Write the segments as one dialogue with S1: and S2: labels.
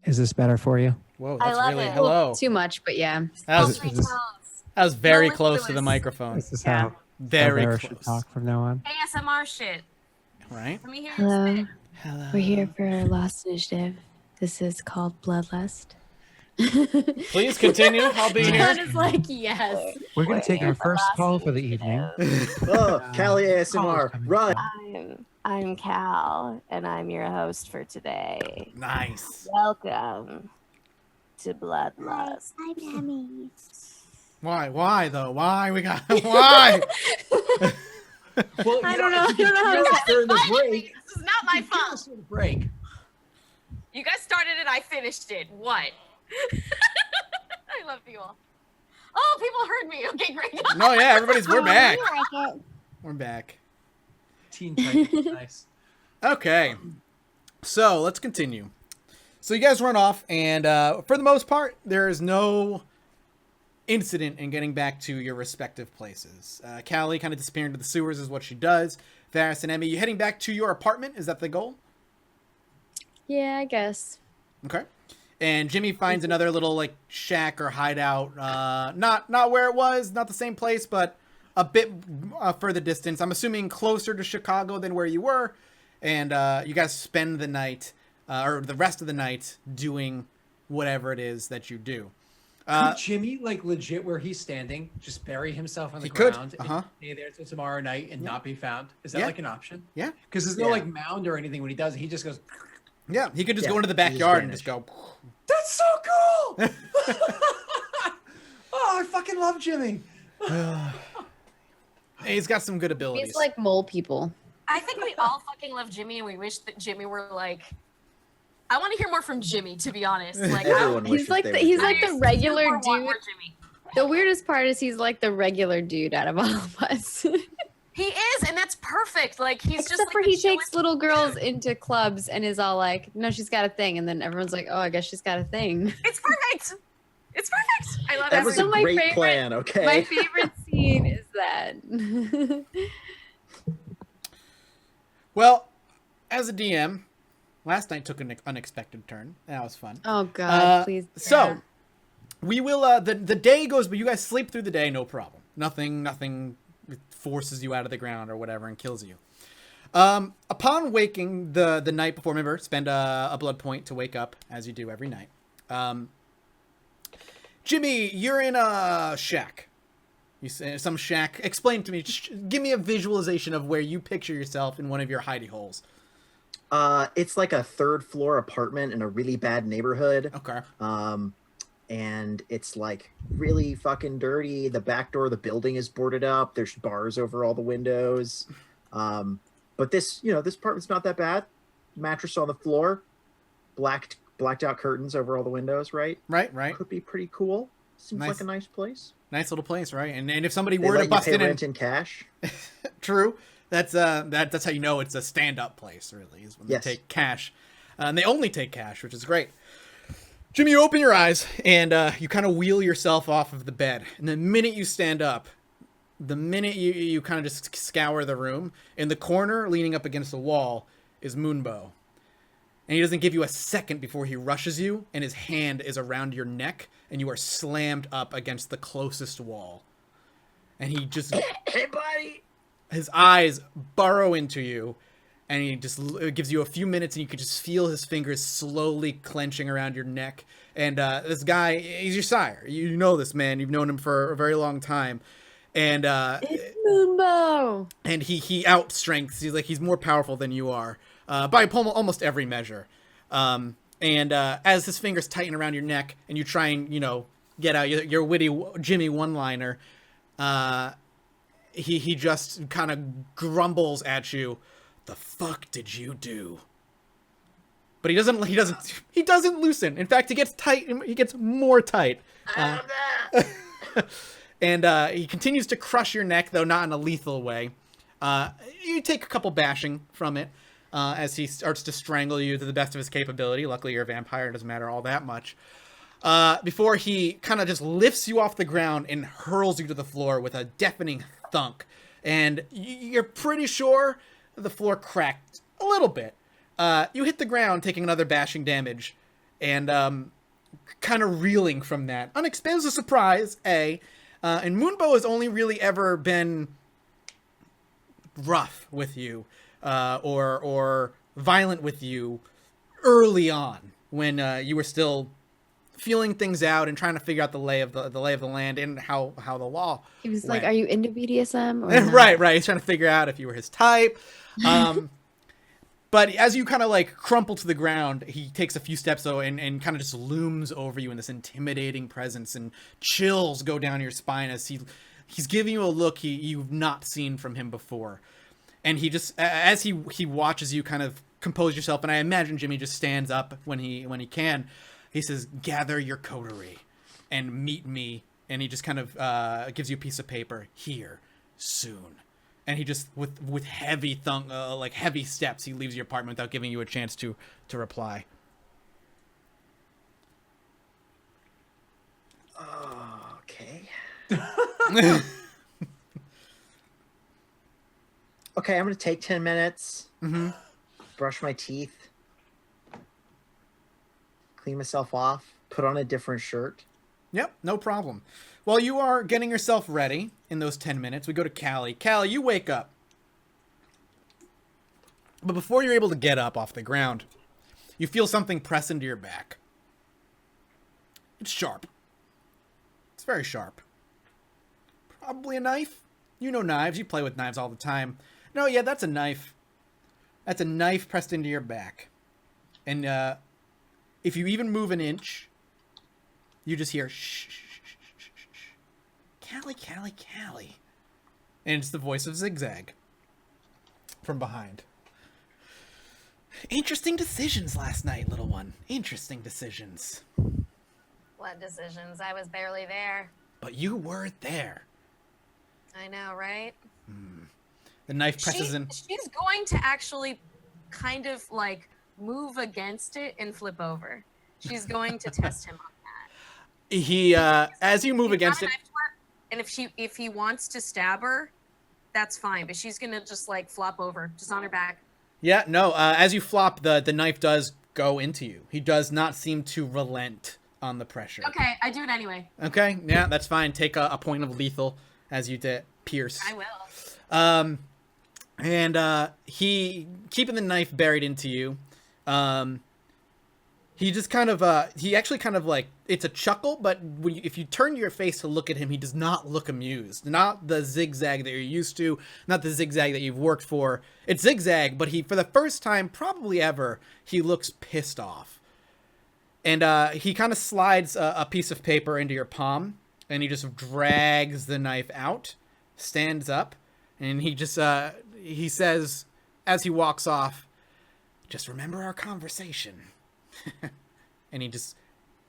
S1: Is this better for you?
S2: Whoa,
S3: I
S2: that's
S3: love
S2: really
S3: it.
S2: hello.
S4: Too much, but yeah.
S2: That
S1: Is,
S2: was,
S1: is this,
S2: that was very
S3: No,
S2: close to the
S3: Lewis.
S2: microphone.
S1: is this
S3: Yeah.
S1: how
S2: Very
S1: Barbara should
S2: close.
S1: talk from now on?
S3: ASMR shit.
S2: Right?
S3: Let me hear you
S4: Hello.
S3: spit.
S2: Hello.
S4: We're here for Lost Initiative. This is called Bloodlust.
S2: Please continue. I'll be here.
S4: John is like, yes.
S1: We're going to take
S3: here
S1: our
S3: for
S1: first
S3: Lost
S1: call for the evening.
S5: Oh, Callie ASMR,
S1: Callers coming
S5: run!
S3: I'm Cal, and I'm your host for today.
S2: Nice.
S3: Welcome to Bloodlust.
S6: I'm Emmy.
S2: Why though? Why we got why?
S5: Well,
S4: I don't know how to
S5: during the break.
S3: This is not my fault.
S5: Break.
S3: You guys started it, I finished it. What? I love you all. Oh, people heard me. Okay, great.
S2: No, yeah, we're back.
S6: I like it.
S2: We're back.
S5: Teen Titans, nice.
S2: Okay. So let's continue. So you guys run off, and for the most part, there is no incident in getting back to your respective places. Callie kind of disappearing to the sewers is what she does. Varys and Emmy, you heading back to your apartment? Is that the goal?
S4: Yeah, I guess.
S2: Okay. And Jimmy finds another little like shack or hideout. Not where it was, not the same place, but a bit further distance. I'm assuming closer to Chicago than where you were. And you guys spend the night, or the rest of the night, doing whatever it is that you do.
S5: Could Jimmy, like legit where he's standing, just bury himself on the
S2: He could,
S5: ground
S2: uh-huh.
S5: and stay there until tomorrow night and not be found? Is that
S2: Yeah.
S5: like an option?
S2: Yeah.
S5: Because there's no like mound or anything when he does it. He just goes,
S2: Yeah, he could just
S5: Yeah,
S2: go into the
S5: he just
S2: backyard and just go.
S5: that's so cool! Oh, I fucking love Jimmy.
S2: He's got some good abilities.
S4: He's like mole people.
S3: I think we all fucking love Jimmy, and we wish that Jimmy were like. I want to hear more from Jimmy, to be honest. Like,
S5: Everyone
S4: He's like the
S3: I
S4: regular
S3: super want
S4: dude.
S3: more Jimmy.
S4: The weirdest part is he's like the regular dude out of all of us.
S3: He is, and that's perfect. Like he's
S4: Except
S3: just
S4: for
S3: like
S4: he
S3: the
S4: takes
S3: chillest-
S4: little girls into clubs and is all like, no, she's got a thing. And then everyone's like, oh, I guess she's got a thing.
S3: It's perfect. It's perfect. I love
S5: That
S3: it.
S5: was
S4: So
S5: a
S4: my
S5: great
S4: favorite-
S5: plan, okay?
S4: My favorite scene is that.
S2: Well, as a DM, last night took an unexpected turn. That was fun.
S4: Oh, God, please.
S2: So, we will, the day goes, but you guys sleep through the day, no problem. Nothing forces you out of the ground or whatever and kills you. Upon waking the night before, remember, spend a blood point to wake up, as you do every night. Jimmy, you're in a shack. You say some shack. Explain to me. Just give me a visualization of where you picture yourself in one of your hidey holes.
S7: It's like a third floor apartment in a really bad neighborhood.
S2: Okay.
S7: And it's like really fucking dirty. The back door of the building is boarded up. There's bars over all the windows. But this apartment's not that bad. Mattress on the floor, blacked out curtains over all the windows. Right. Could be pretty cool. Seems
S2: Nice.
S7: like a nice place.
S2: Nice little place, right? And if somebody
S7: They
S2: were
S7: let
S2: to
S7: you
S2: bust
S7: pay
S2: in and
S7: rent in cash.
S2: true, that's how you know it's a stand-up place. Really, is when
S7: Yes.
S2: they take cash, and they only take cash, which is great. Jimmy, you open your eyes and you kind of wheel yourself off of the bed, and the minute you stand up, the minute you kind of just scour the room, in the corner, leaning up against the wall, is Moonbow. And he doesn't give you a second before he rushes you, and his hand is around your neck, and you are slammed up against the closest wall. And he just...
S7: Hey, buddy!
S2: His eyes burrow into you, and he just gives you a few minutes, and you can just feel his fingers slowly clenching around your neck. And this guy, he's your sire. You know this man. You've known him for a very long time. And
S4: It's Moonbow.
S2: and he outstrengths. He's more powerful than you are by almost every measure. And as his fingers tighten around your neck, and you try and get out your witty Jimmy one-liner, he just kind of grumbles at you. The fuck did you do? But he doesn't loosen. In fact, he gets tight. He gets more tight. And he continues to crush your neck, though not in a lethal way. You take a couple bashing from it as he starts to strangle you to the best of his capability. Luckily, you're a vampire. It doesn't matter all that much. Before he kind of just lifts you off the ground and hurls you to the floor with a deafening thunk. And you're pretty sure the floor cracked a little bit. You hit the ground, taking another bashing damage. and kind of reeling from that. Unexpected, it was a surprise, A. And Moonbow has only really ever been rough with you, or violent with you early on when you were still feeling things out and trying to figure out the lay of the land and how the law.
S4: He was
S2: went.
S4: like, "Are you into BDSM?" Or not?
S2: Right. He's trying to figure out if you were his type. But as you kind of like crumple to the ground, he takes a few steps though and kind of just looms over you in this intimidating presence, and chills go down your spine as he's giving you a look you've not seen from him before. And he just, as he watches you kind of compose yourself, and I imagine Jimmy just stands up when he can, he says, "Gather your coterie and meet me." And he just kind of gives you a piece of paper. "Here, soon." And he just, with heavy heavy steps, he leaves your apartment without giving you a chance to reply.
S7: Okay. Okay, I'm gonna take 10 minutes.
S2: Mm-hmm.
S7: Brush my teeth. Clean myself off. Put on a different shirt.
S2: Yep, no problem. While you are getting yourself ready in those 10 minutes, we go to Callie. Callie, you wake up. But before you're able to get up off the ground, you feel something press into your back. It's sharp. It's very sharp. Probably a knife. You know knives. You play with knives all the time. No, yeah, that's a knife. That's a knife pressed into your back. And if you even move an inch, you just hear shh, shh, shh, shh, shh, shh. Callie, Callie, Callie. And it's the voice of Zigzag from behind. Interesting decisions last night, little one. Interesting decisions.
S3: What decisions? I was barely there.
S2: But you were there.
S3: I know, right?
S2: The knife presses in.
S3: She's going to actually kind of like move against it and flip over. She's going to test him on that.
S2: He, as you move against it.
S3: And if he wants to stab her, that's fine. But she's gonna just like flop over, just on her back.
S2: Yeah, no. As you flop, the knife does go into you. He does not seem to relent on the pressure.
S3: Okay, I do it anyway.
S2: Okay, yeah, that's fine. Take a point of lethal as you pierce.
S3: I will.
S2: And he, keeping the knife buried into you, he just kind of, he actually kind of like, it's a chuckle, but if you turn your face to look at him, he does not look amused. Not the Zigzag that you're used to, not the Zigzag that you've worked for. It's Zigzag, but he, for the first time, probably ever, he looks pissed off. And he kind of slides a piece of paper into your palm, and he just drags the knife out, stands up, and he just, he says, as he walks off, "Just remember our conversation." And he just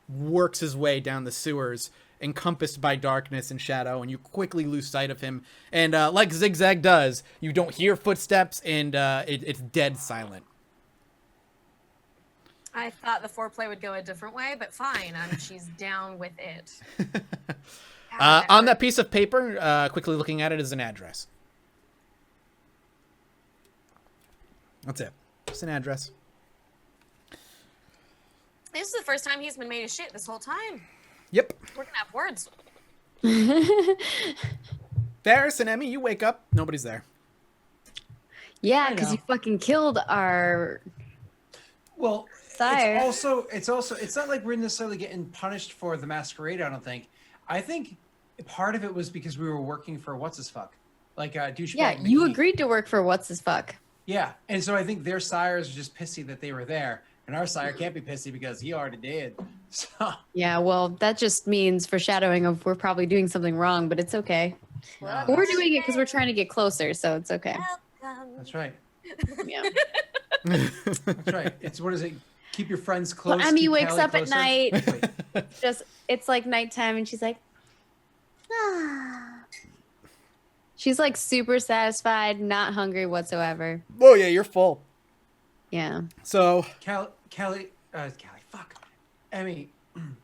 S2: works his way down the sewers, encompassed by darkness and shadow, and you quickly lose sight of him. And like Zigzag does, you don't hear footsteps, and it's dead silent.
S3: I thought the foreplay would go a different way, but fine. She's down with it.
S2: On that piece of paper, quickly looking at it, is an address. That's it. Just an address.
S3: This is the first time he's been made of shit this whole time.
S2: Yep.
S3: We're gonna have words.
S2: Ferris and Emmy, you wake up. Nobody's there.
S4: Yeah, because you fucking killed our
S5: Well,
S4: sire.
S5: it's not like we're necessarily getting punished for the masquerade. I don't think. I think part of it was because we were working for what's his fuck, like douchebag.
S4: Yeah, you
S5: McGee.
S4: agreed to work for what's his fuck.
S5: Yeah, and so I think their sires are just pissy that they were there, and our sire can't be pissy because he already did. So
S4: Yeah, well, that just means foreshadowing of we're probably doing something wrong, but it's okay.
S5: no,
S4: We're doing it because we're trying to get closer, so it's okay.
S3: Welcome.
S5: that's right.
S4: Yeah.
S5: That's right. It's what is it? Keep your friends close.
S4: Well, Emmy
S5: keep
S4: wakes
S5: Callie
S4: up at
S5: closer.
S4: night.
S5: Wait,
S4: It's like nighttime, and she's like, ah. She's like super satisfied, not hungry whatsoever.
S2: Oh, yeah, you're full.
S4: Yeah.
S2: So,
S5: Callie, fuck, Emmy,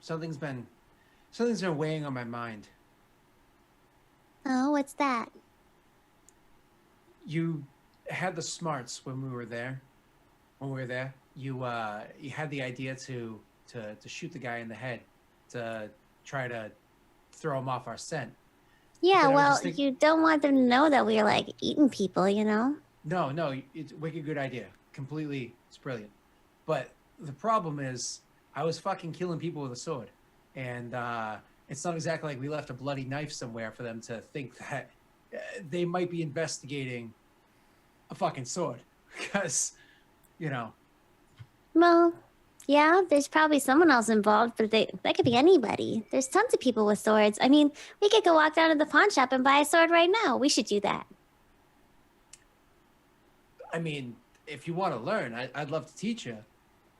S5: something's been weighing on my mind.
S6: Oh, what's that?
S5: You had the smarts when we were there. You had the idea to to shoot the guy in the head to try to throw him off our scent.
S4: Yeah,
S5: Then I was
S4: well,
S5: just thinking-
S4: you don't want them to know that we're like eating people, you know?
S5: No, it's a wicked good idea. Completely, it's brilliant. But the problem is, I was fucking killing people with a sword, and it's not exactly like we left a bloody knife somewhere for them to think that they might be investigating a fucking sword, because, you know.
S4: Well, yeah, there's probably someone else involved, but that could be anybody. There's tons of people with swords. I mean, we could go walk down to the pawn shop and buy a sword right now. We should do that.
S5: I mean, if you want to learn, I'd love to teach you.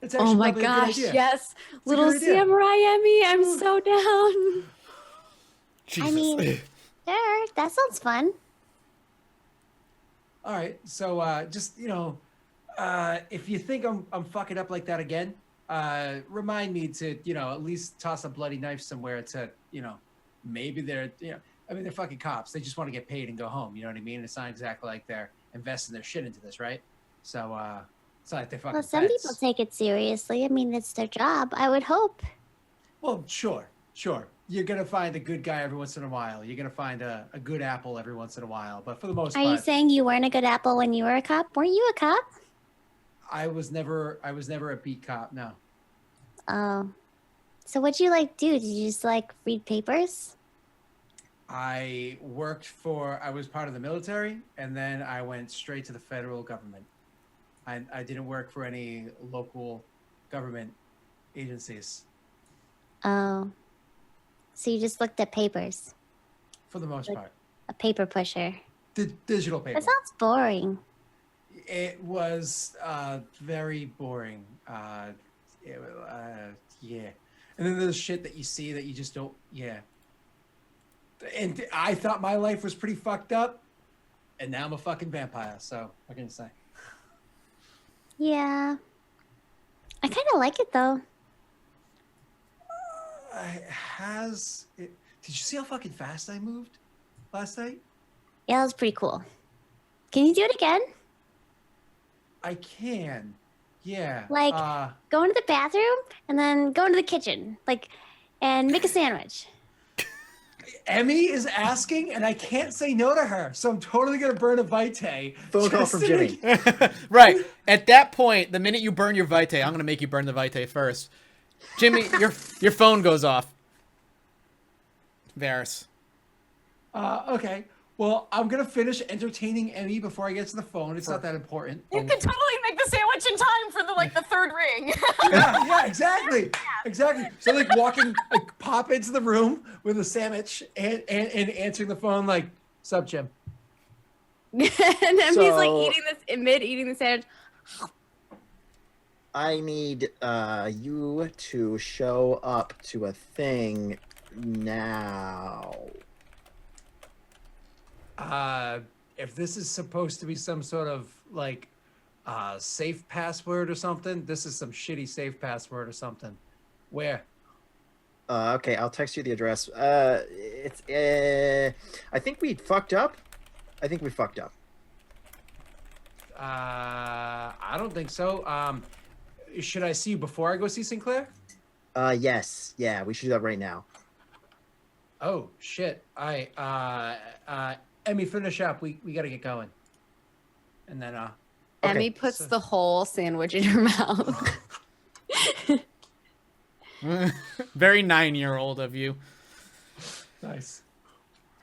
S5: It's
S4: Oh my
S5: probably a good
S4: gosh,
S5: idea.
S4: yes.
S5: a
S4: Little
S5: good idea.
S4: samurai Emmy, I'm so down.
S2: Jesus.
S4: mean- Sure, that sounds fun.
S5: All right, so just if you think I'm fucking up like that again, remind me to at least toss a bloody knife somewhere to maybe they're I mean they're fucking cops. They just want to get paid and go home. You know what I mean? It's not exactly like they're investing their shit into this, right? So it's not like they're fucking.
S4: Well, some
S5: vets.
S4: people take it seriously. I mean, it's their job. I would hope.
S5: Well, sure. You're gonna find a good guy every once in a while. You're gonna find a good apple every once in a while. But for the most
S4: Are
S5: part,
S4: you saying you weren't a good apple when you were a cop? Weren't you a cop?
S5: I was never a beat cop. No.
S4: Oh. So what'd you do? Did you just read papers?
S5: I was part of the military, and then I went straight to the federal government. I didn't work for any local government agencies
S4: Oh. So you just looked at papers.
S5: for the most part.
S4: A paper pusher.
S5: Digital paper.
S4: That sounds boring.
S5: It was very boring. Yeah. And then there's shit that you see that you just don't. Yeah. And I thought my life was pretty fucked up, and now I'm a fucking vampire. So what can you say?
S4: Yeah. I kind of like it though.
S5: Did you see how fucking fast I moved last night?
S4: Yeah, that was pretty cool. Can you do it again?
S5: I can. Yeah.
S4: Go into the bathroom and then go into the kitchen, and make a sandwich.
S5: Emmy is asking, and I can't say no to her, so I'm totally gonna burn a vitae.
S7: Phone call
S5: just
S7: from
S5: to
S7: Jimmy.
S5: make-
S2: Right. At that point, the minute you burn your vitae, I'm gonna make you burn the vitae first. Jimmy, your phone goes off. Varys.
S5: Okay. Well, I'm gonna finish entertaining Emmy before I get to the phone. It's not that important.
S3: You could totally make the sandwich in time for the third ring.
S5: Yeah, exactly. So walking, pop into the room with a sandwich and answering the phone "Sup, Jim?"
S4: And then
S7: So-
S4: he's eating the sandwich.
S7: I need you to show up to a thing now.
S5: If this is supposed to be some sort of safe password or something, this is some shitty safe password or something. Where?
S7: Okay, I'll text you the address. It's I think we fucked up. I
S5: don't think so. Should I see you before I go see Sinclair?
S7: Yes. Yeah, we should do that right now.
S5: Oh shit! Emmy, finish up. We got to get going. And then
S4: Emmy puts the whole sandwich in her mouth.
S2: Very 9-year-old of you.
S5: Nice.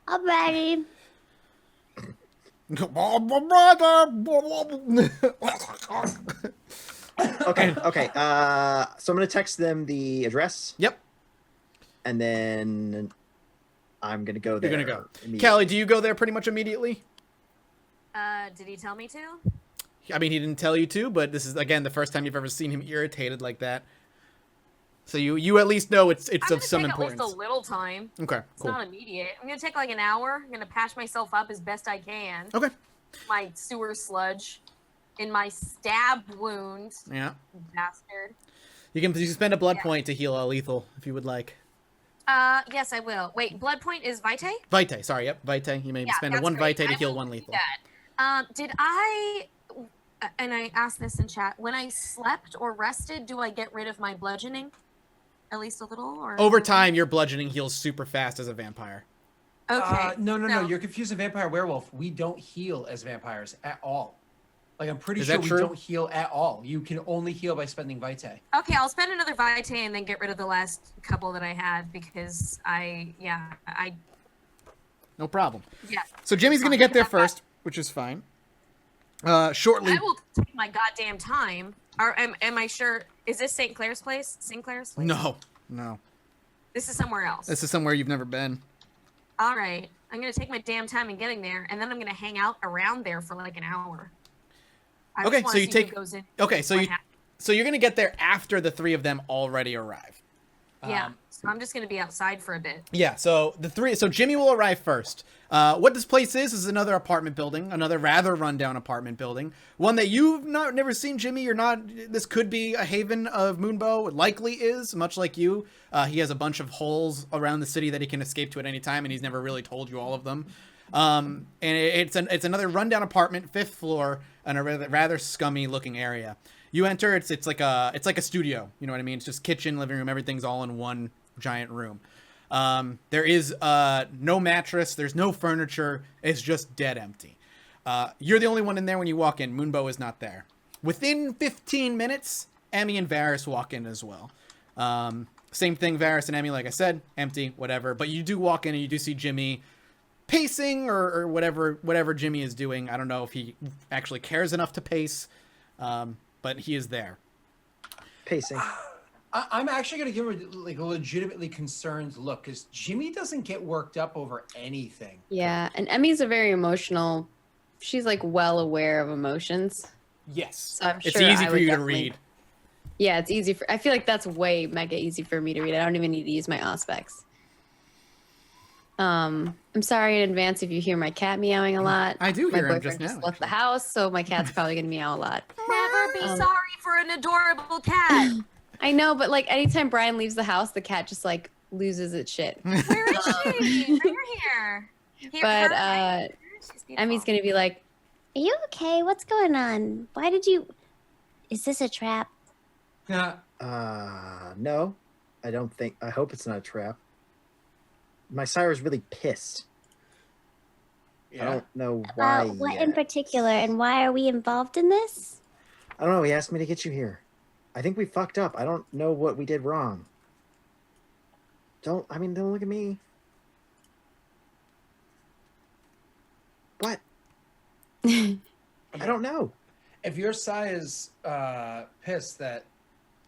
S4: Alrighty.
S7: Okay. So I'm gonna text them the address,
S2: Yep,
S7: and then I'm gonna go there.
S2: you're gonna go.
S7: immediately.
S2: Callie, do you go there pretty much immediately?
S3: Did he tell me to?
S2: I mean, he didn't tell you to, but this is again the first time you've ever seen him irritated like that. So you at least know it's
S3: I'm
S2: of
S3: gonna
S2: some
S3: take
S2: importance.
S3: at least a little time.
S2: Okay,
S3: It's
S2: cool.
S3: not immediate. I'm gonna take an hour. I'm gonna patch myself up as best I can.
S2: Okay.
S3: My sewer sludge in my stab wound,
S2: Yeah.
S3: bastard.
S2: You can spend a blood point to heal a lethal if you would like.
S3: Yes, I will. Wait, blood point is vitae?
S2: Vitae, sorry, yep, vitae. You may spend
S3: that's
S2: one
S3: great.
S2: vitae to
S3: I
S2: heal
S3: will
S2: one
S3: do
S2: lethal.
S3: that. Did I, and I asked this in chat, when I slept or rested, do I get rid of my bludgeoning? at least a little? Or
S2: Over time, your bludgeoning heals super fast as a vampire.
S3: Okay.
S5: No.
S3: so-
S5: You're confusing vampire werewolf. We don't heal as vampires at all. Like, I'm pretty
S2: Is
S5: sure
S2: that
S5: we
S2: true?
S5: don't heal at all. You can only heal by spending vitae.
S3: Okay, I'll spend another vitae and then get rid of the last couple that I had because
S2: No problem.
S3: yeah.
S2: So Jimmy's gonna get there first, which is fine. Shortly.
S3: I will take my goddamn time. Or am I sure? Is this St. Clair's place? St. Clair's place?
S2: No.
S3: This is somewhere else.
S2: This is somewhere you've never been.
S3: All right. I'm gonna take my damn time in getting there, and then I'm gonna hang out around there for like an hour. I just
S2: Okay,
S3: wanna
S2: so you
S3: see who
S2: take.
S3: goes in,
S2: Okay, so
S3: what
S2: you.
S3: happens.
S2: So you're gonna get there after the three of them already arrive.
S3: Yeah. So I'm just gonna be outside for a bit.
S2: Yeah, so Jimmy will arrive first. What this place is another apartment building, another rather rundown apartment building. One that you've never seen, Jimmy. This could be a haven of Moonbow. It likely is, much like you. He has a bunch of holes around the city that he can escape to at any time, and he's never really told you all of them. And it's another rundown apartment, 5th floor, in a rather scummy looking area. You enter, it's like a studio. You know what I mean? It's just kitchen, living room, everything's all in one giant room. There is no mattress, there's no furniture, it's just dead empty. You're the only one in there when you walk in. Moonbow is not there. Within 15 minutes, Emmy and Varys walk in as well. Same thing, Varys and Emmy, like I said, empty, whatever. But you do walk in and you do see Jimmy pacing or whatever Jimmy is doing. I don't know if he actually cares enough to pace, but he is there.
S7: Pacing.
S5: I'm actually going to give her like a legitimately concerned look because Jimmy doesn't get worked up over anything.
S6: Yeah, and Emmy's a very emotional. She's like well aware of emotions.
S2: Yes.
S6: So I'm
S2: It's
S6: sure
S2: easy
S6: I
S2: for
S6: would
S2: you to
S6: definitely-
S2: read.
S6: Yeah, it's easy for. I feel like that's way mega easy for me to read. I don't even need to use my aspects. I'm sorry in advance if you hear my cat meowing a lot.
S2: I do
S6: My
S2: hear him
S6: boyfriend
S2: just now,
S6: left the house, so my cat's probably gonna meow a lot.
S3: Never be sorry for an adorable cat.
S6: I know, but like anytime Brian leaves the house, the cat just like loses its shit.
S3: Where is she? Bring her here.
S6: But
S3: She's
S6: Emmy's
S3: beautiful.
S6: gonna be like,
S4: Are you okay? What's going on? Why did you? Is this a trap?
S7: No, I don't think. I hope it's not a trap. My sire's really pissed. I don't know why.
S4: About what
S7: yet.
S4: in particular, and why are we involved in this?
S7: I don't know. He asked me to get you here. I think we fucked up. I don't know what we did wrong. Don't look at me. What? I don't know.
S5: If your Sai is pissed that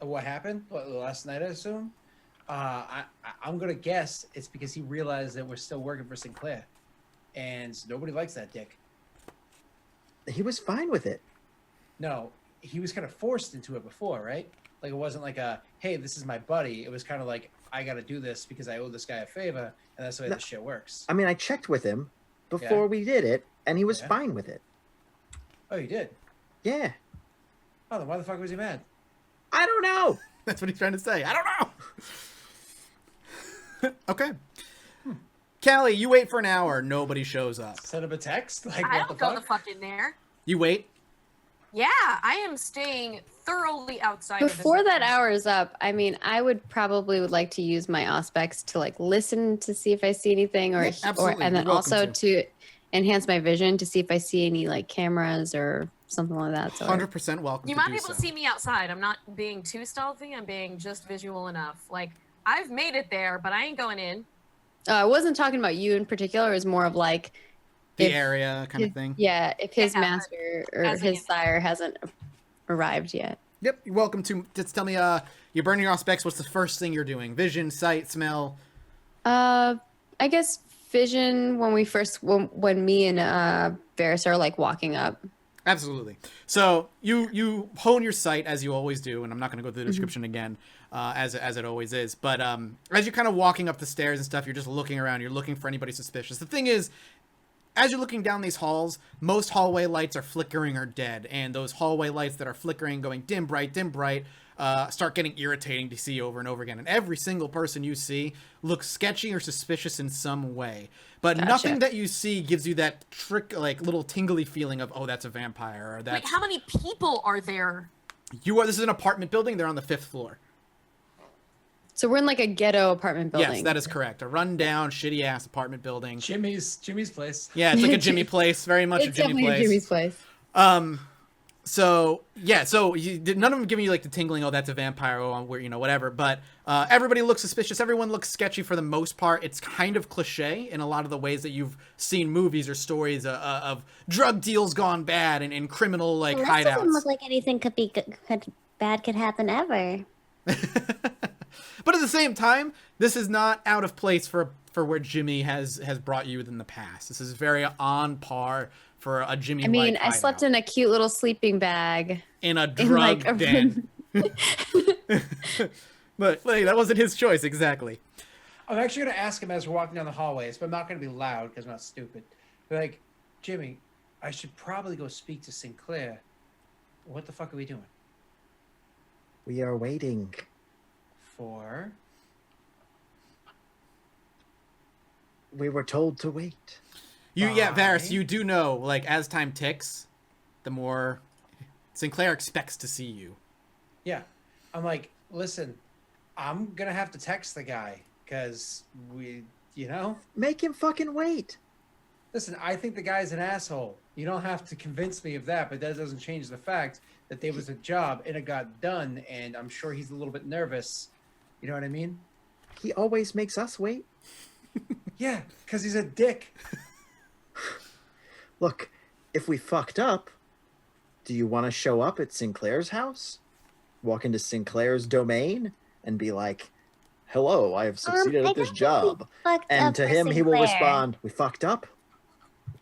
S5: what happened last night, I assume, I'm gonna guess it's because he realized that we're still working for Sinclair, and nobody likes that dick.
S7: He was fine with it.
S5: No, he was kind of forced into it before, right? Like it wasn't like a, hey, this is my buddy. It was kind of like, I got to do this because I owe this guy a favor, and that's the way
S7: No.
S5: this shit works.
S7: I mean, I checked with him before we did it, and he was
S5: Yeah.
S7: fine with it.
S5: Oh, you did?
S7: Yeah.
S5: Oh, then why the fuck was he mad?
S7: I don't know.
S2: That's what he's trying to say. I don't know. Okay. Callie, you wait for an hour. Nobody shows up.
S5: Send him a text? Like,
S3: I
S5: what
S3: don't
S5: the
S3: go
S5: fuck?
S3: the fuck in there.
S2: You wait.
S3: Yeah, I am staying thoroughly outside. of
S6: before
S3: this
S6: that
S3: house.
S6: hour is up, I mean, I would like to use my auspex to like listen to see if I see anything,
S2: Yeah, absolutely.
S6: and then
S2: You're welcome
S6: also
S2: to.
S6: to enhance my vision to see if I see any like cameras or something like that. So
S2: 100% welcome
S3: You
S2: to
S3: might
S2: do
S3: be able
S2: so.
S3: to see me outside. I'm not being too stealthy. I'm being just visual enough. Like I've made it there, but I ain't going in.
S6: I wasn't talking about you in particular. It was more of like
S2: The
S6: if
S2: area kind of thing.
S6: Yeah, if his
S3: Yeah,
S6: master or
S3: as
S6: his
S3: in-
S6: sire hasn't arrived yet.
S2: Yep. You're welcome to. Just tell me. You're burning your specs. What's the first thing you're doing? Vision, sight, smell.
S6: I guess vision when when me and Varys are like walking up.
S2: Absolutely. So you hone your sight as you always do, and I'm not going to go through the description again, as it always is. But as you're kind of walking up the stairs and stuff, you're just looking around. You're looking for anybody suspicious. The thing is, as you're looking down these halls, most hallway lights are flickering or dead, and those hallway lights that are flickering, going dim, bright, start getting irritating to see over and over again. And every single person you see looks sketchy or suspicious in some way. But
S6: Gotcha.
S2: nothing that you see gives you that like little tingly feeling of, oh, that's a vampire, or that's
S3: Wait, how many people are there?
S2: This is an apartment building. They're on the 5th floor.
S6: So we're in like a ghetto apartment building.
S2: Yes, that is correct. A rundown, shitty ass apartment building.
S5: Jimmy's place.
S2: Yeah, it's like a Jimmy place, very much a
S6: It's
S2: Jimmy
S6: definitely
S2: place.
S6: a Jimmy's place.
S2: So yeah, so none of them giving you like the tingling, oh, that's a vampire, oh, where, whatever. But everybody looks suspicious. Everyone looks sketchy for the most part. It's kind of cliche in a lot of the ways that you've seen movies or stories of drug deals gone bad and criminal like
S4: Well,
S2: hideouts.
S4: that doesn't look like anything bad could happen ever.
S2: But at the same time, this is not out of place for where Jimmy has brought you in the past. This is very on par for a Jimmy.
S6: I mean, I slept in a cute little sleeping bag
S2: in a drug den. But like, that wasn't his choice exactly.
S5: I'm actually going to ask him as we're walking down the hallways, but I'm not going to be loud because I'm not stupid. But like, Jimmy, I should probably go speak to Sinclair. What the fuck are we doing?
S7: We are waiting.
S5: For?
S7: We were told to wait.
S2: Yeah, Varys,
S5: Fine.
S2: you do know, like, as time ticks, the more Sinclair expects to see you.
S5: Yeah. I'm like, listen, I'm going to have to text the guy because
S7: Make him fucking wait.
S5: Listen, I think the guy's an asshole. You don't have to convince me of that, but that doesn't change the fact that there was a job and it got done, and I'm sure he's a little bit nervous. You know what I mean?
S7: He always makes us wait.
S5: Yeah, because he's a dick.
S7: Look, if we fucked up, do you want to show up at Sinclair's house? Walk into Sinclair's domain and be like, hello, I have succeeded
S4: I
S7: at this
S4: think we
S7: job.
S4: fucked
S7: And
S4: up
S7: to
S4: for
S7: him, he will
S4: Sinclair.
S7: respond, we fucked up?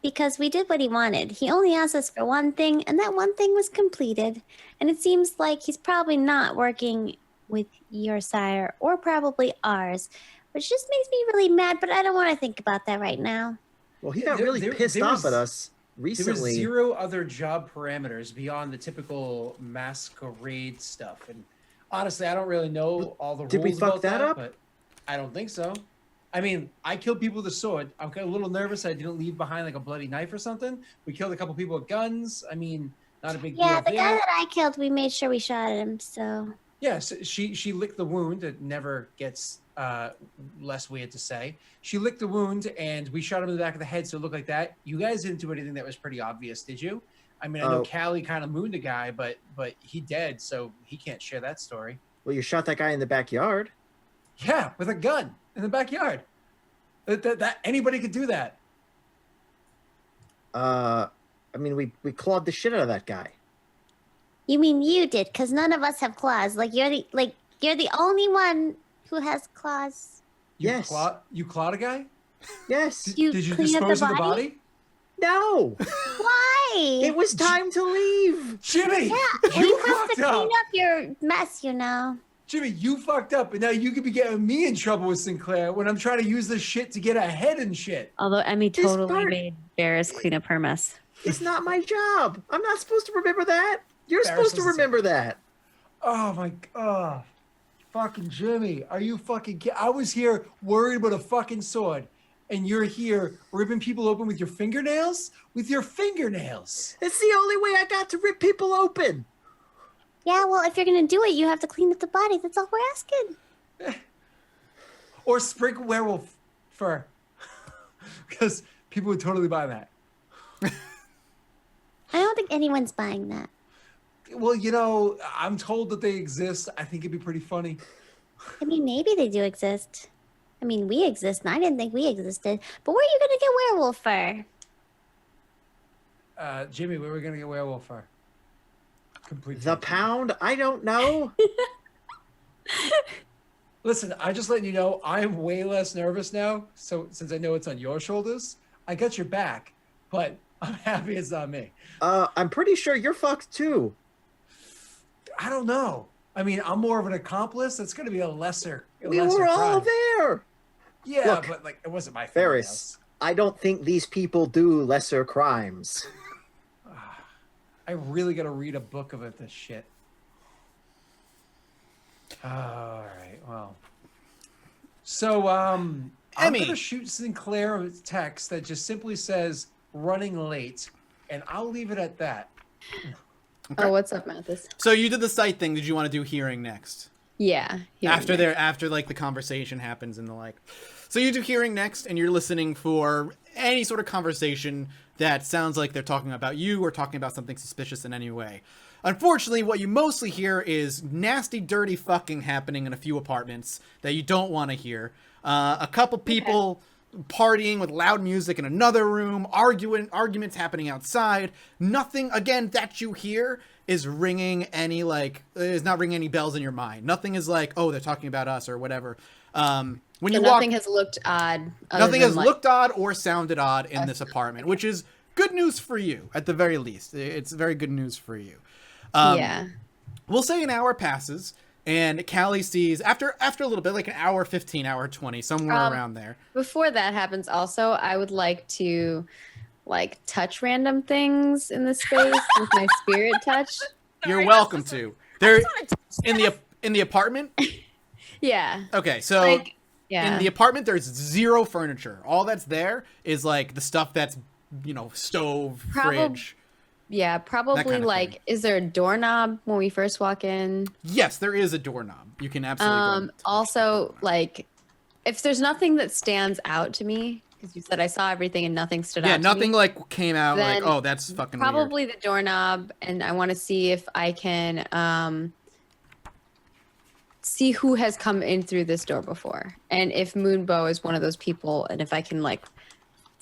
S4: Because we did what he wanted. He only asked us for one thing, and that one thing was completed. And it seems like he's probably not working with your sire, or probably ours, which just makes me really mad, but I don't want to think about that right now.
S7: Well, he
S5: Yeah,
S7: got really pissed
S5: there
S7: off
S5: was-
S7: at us
S5: There was
S7: recently.
S5: 0 other job parameters beyond the typical masquerade stuff. And honestly, I don't really know all the
S7: Did we
S5: rules
S7: fuck
S5: about
S7: that up?
S5: but I don't think so. I mean, I killed people with a sword. I'm kind of a little nervous I didn't leave behind like a bloody knife or something. We killed a couple people with guns. I mean, not a big
S4: Yeah,
S5: deal
S4: the guy
S5: there.
S4: that I killed, we made sure we shot him, so...
S5: Yeah, so she licked the wound. It never gets less weird to say. She licked the wound, and we shot him in the back of the head, so it looked like that. You guys didn't do anything that was pretty obvious, did you? I mean, I know
S7: Oh.
S5: Callie kind of mooned a guy, but he dead, so he can't share that story.
S7: Well, you shot that guy in the backyard.
S5: Yeah, with a gun in the backyard. That anybody could do that.
S7: I mean, we clawed the shit out of that guy.
S4: You mean you did, because none of us have claws. You're the only one who has claws.
S7: Yes.
S5: You clawed a guy?
S7: Yes.
S4: You
S5: Did you
S4: clean up
S5: dispose
S4: the
S5: of the
S4: body?
S5: body?
S7: No.
S4: Why?
S7: It was time to leave.
S5: Jimmy,
S4: Yeah,
S5: you
S4: we have
S5: fucked
S4: to
S5: up.
S4: clean up your mess, you know.
S5: Jimmy, you fucked up, and now you could be getting me in trouble with Sinclair when I'm trying to use this shit to get ahead and shit.
S8: Although Emmy
S7: This
S8: totally
S7: part-
S8: made Varys clean up her mess.
S7: It's not my job. I'm not supposed to remember that. You're
S5: Barris
S7: supposed to
S5: doesn't say-
S7: remember that.
S5: Oh my god. Fucking Jimmy, are you fucking I was here worried about a fucking sword, and you're here ripping people open with your fingernails? With your fingernails.
S7: It's the only way I got to rip people open.
S4: Yeah, well, if you're gonna do it, you have to clean up the body. That's all we're asking.
S5: Or sprinkle werewolf fur. Because people would totally buy that.
S4: I don't think anyone's buying that.
S5: Well, you know, I'm told that they exist. I think it'd be pretty funny.
S4: I mean, maybe they do exist. I mean, we exist, and I didn't think we existed. But where are you gonna get werewolf fur?
S5: Jimmy, where are we gonna get werewolf fur? Complete.
S7: The pound? I don't know.
S5: Listen, I'm just letting you know I'm way less nervous now. So since I know it's on your shoulders, I got your back. But I'm happy it's not me.
S7: I'm pretty sure you're fucked too.
S5: I don't know. I mean, I'm more of an accomplice. It's going to be a lesser.
S7: We were all
S5: crime.
S7: there.
S5: Yeah,
S7: Look,
S5: but like it wasn't my
S7: Varys, I don't think these people do lesser crimes.
S5: I really got to read a book about this shit. All right. Well. So I'm
S2: Emmy.
S5: going to shoot Sinclair a text that just simply says running late, and I'll leave it at that.
S6: Oh, what's up, Mathas?
S2: So you did the site thing. Did you want to do hearing next?
S6: Yeah.
S2: After like the conversation happens and the like. So you do hearing next, and you're listening for any sort of conversation that sounds like they're talking about you or talking about something suspicious in any way. Unfortunately, what you mostly hear is nasty, dirty fucking happening in a few apartments that you don't want to hear. A couple people partying with loud music in another room, arguments happening outside. Nothing, again, that you hear is ringing any, like, is not ringing any bells in your mind. Nothing is like, oh, they're talking about us or whatever. When you
S6: nothing has looked odd.
S2: Nothing has looked odd or sounded odd in this apartment, which is good news for you, at the very least. It's very good news for you.
S6: Yeah.
S2: We'll say an hour passes, and Callie sees, after a little bit, like an hour 15, hour 20, somewhere around there.
S6: Before that happens, also, I would like to, like, touch random things in the space with my spirit touch.
S2: You're welcome to. They're in the apartment?
S6: Yeah.
S2: Okay, so...
S6: Like, yeah.
S2: In the apartment, there's zero furniture. All that's there is, like, the stuff that's, stove, fridge.
S6: Yeah, probably,
S2: kind of
S6: like,
S2: thing.
S6: is there a doorknob when we first walk in?
S2: Yes, there is a doorknob. You can absolutely go.
S6: Also, like, if there's nothing that stands out to me, because you said I saw everything and nothing stood out to me.
S2: Yeah, nothing, like, came out like,
S6: then
S2: oh, that's fucking weird.
S6: Probably the doorknob, and I want to see if I can, see who has come in through this door before, and if Moonbow is one of those people, and if I can, like,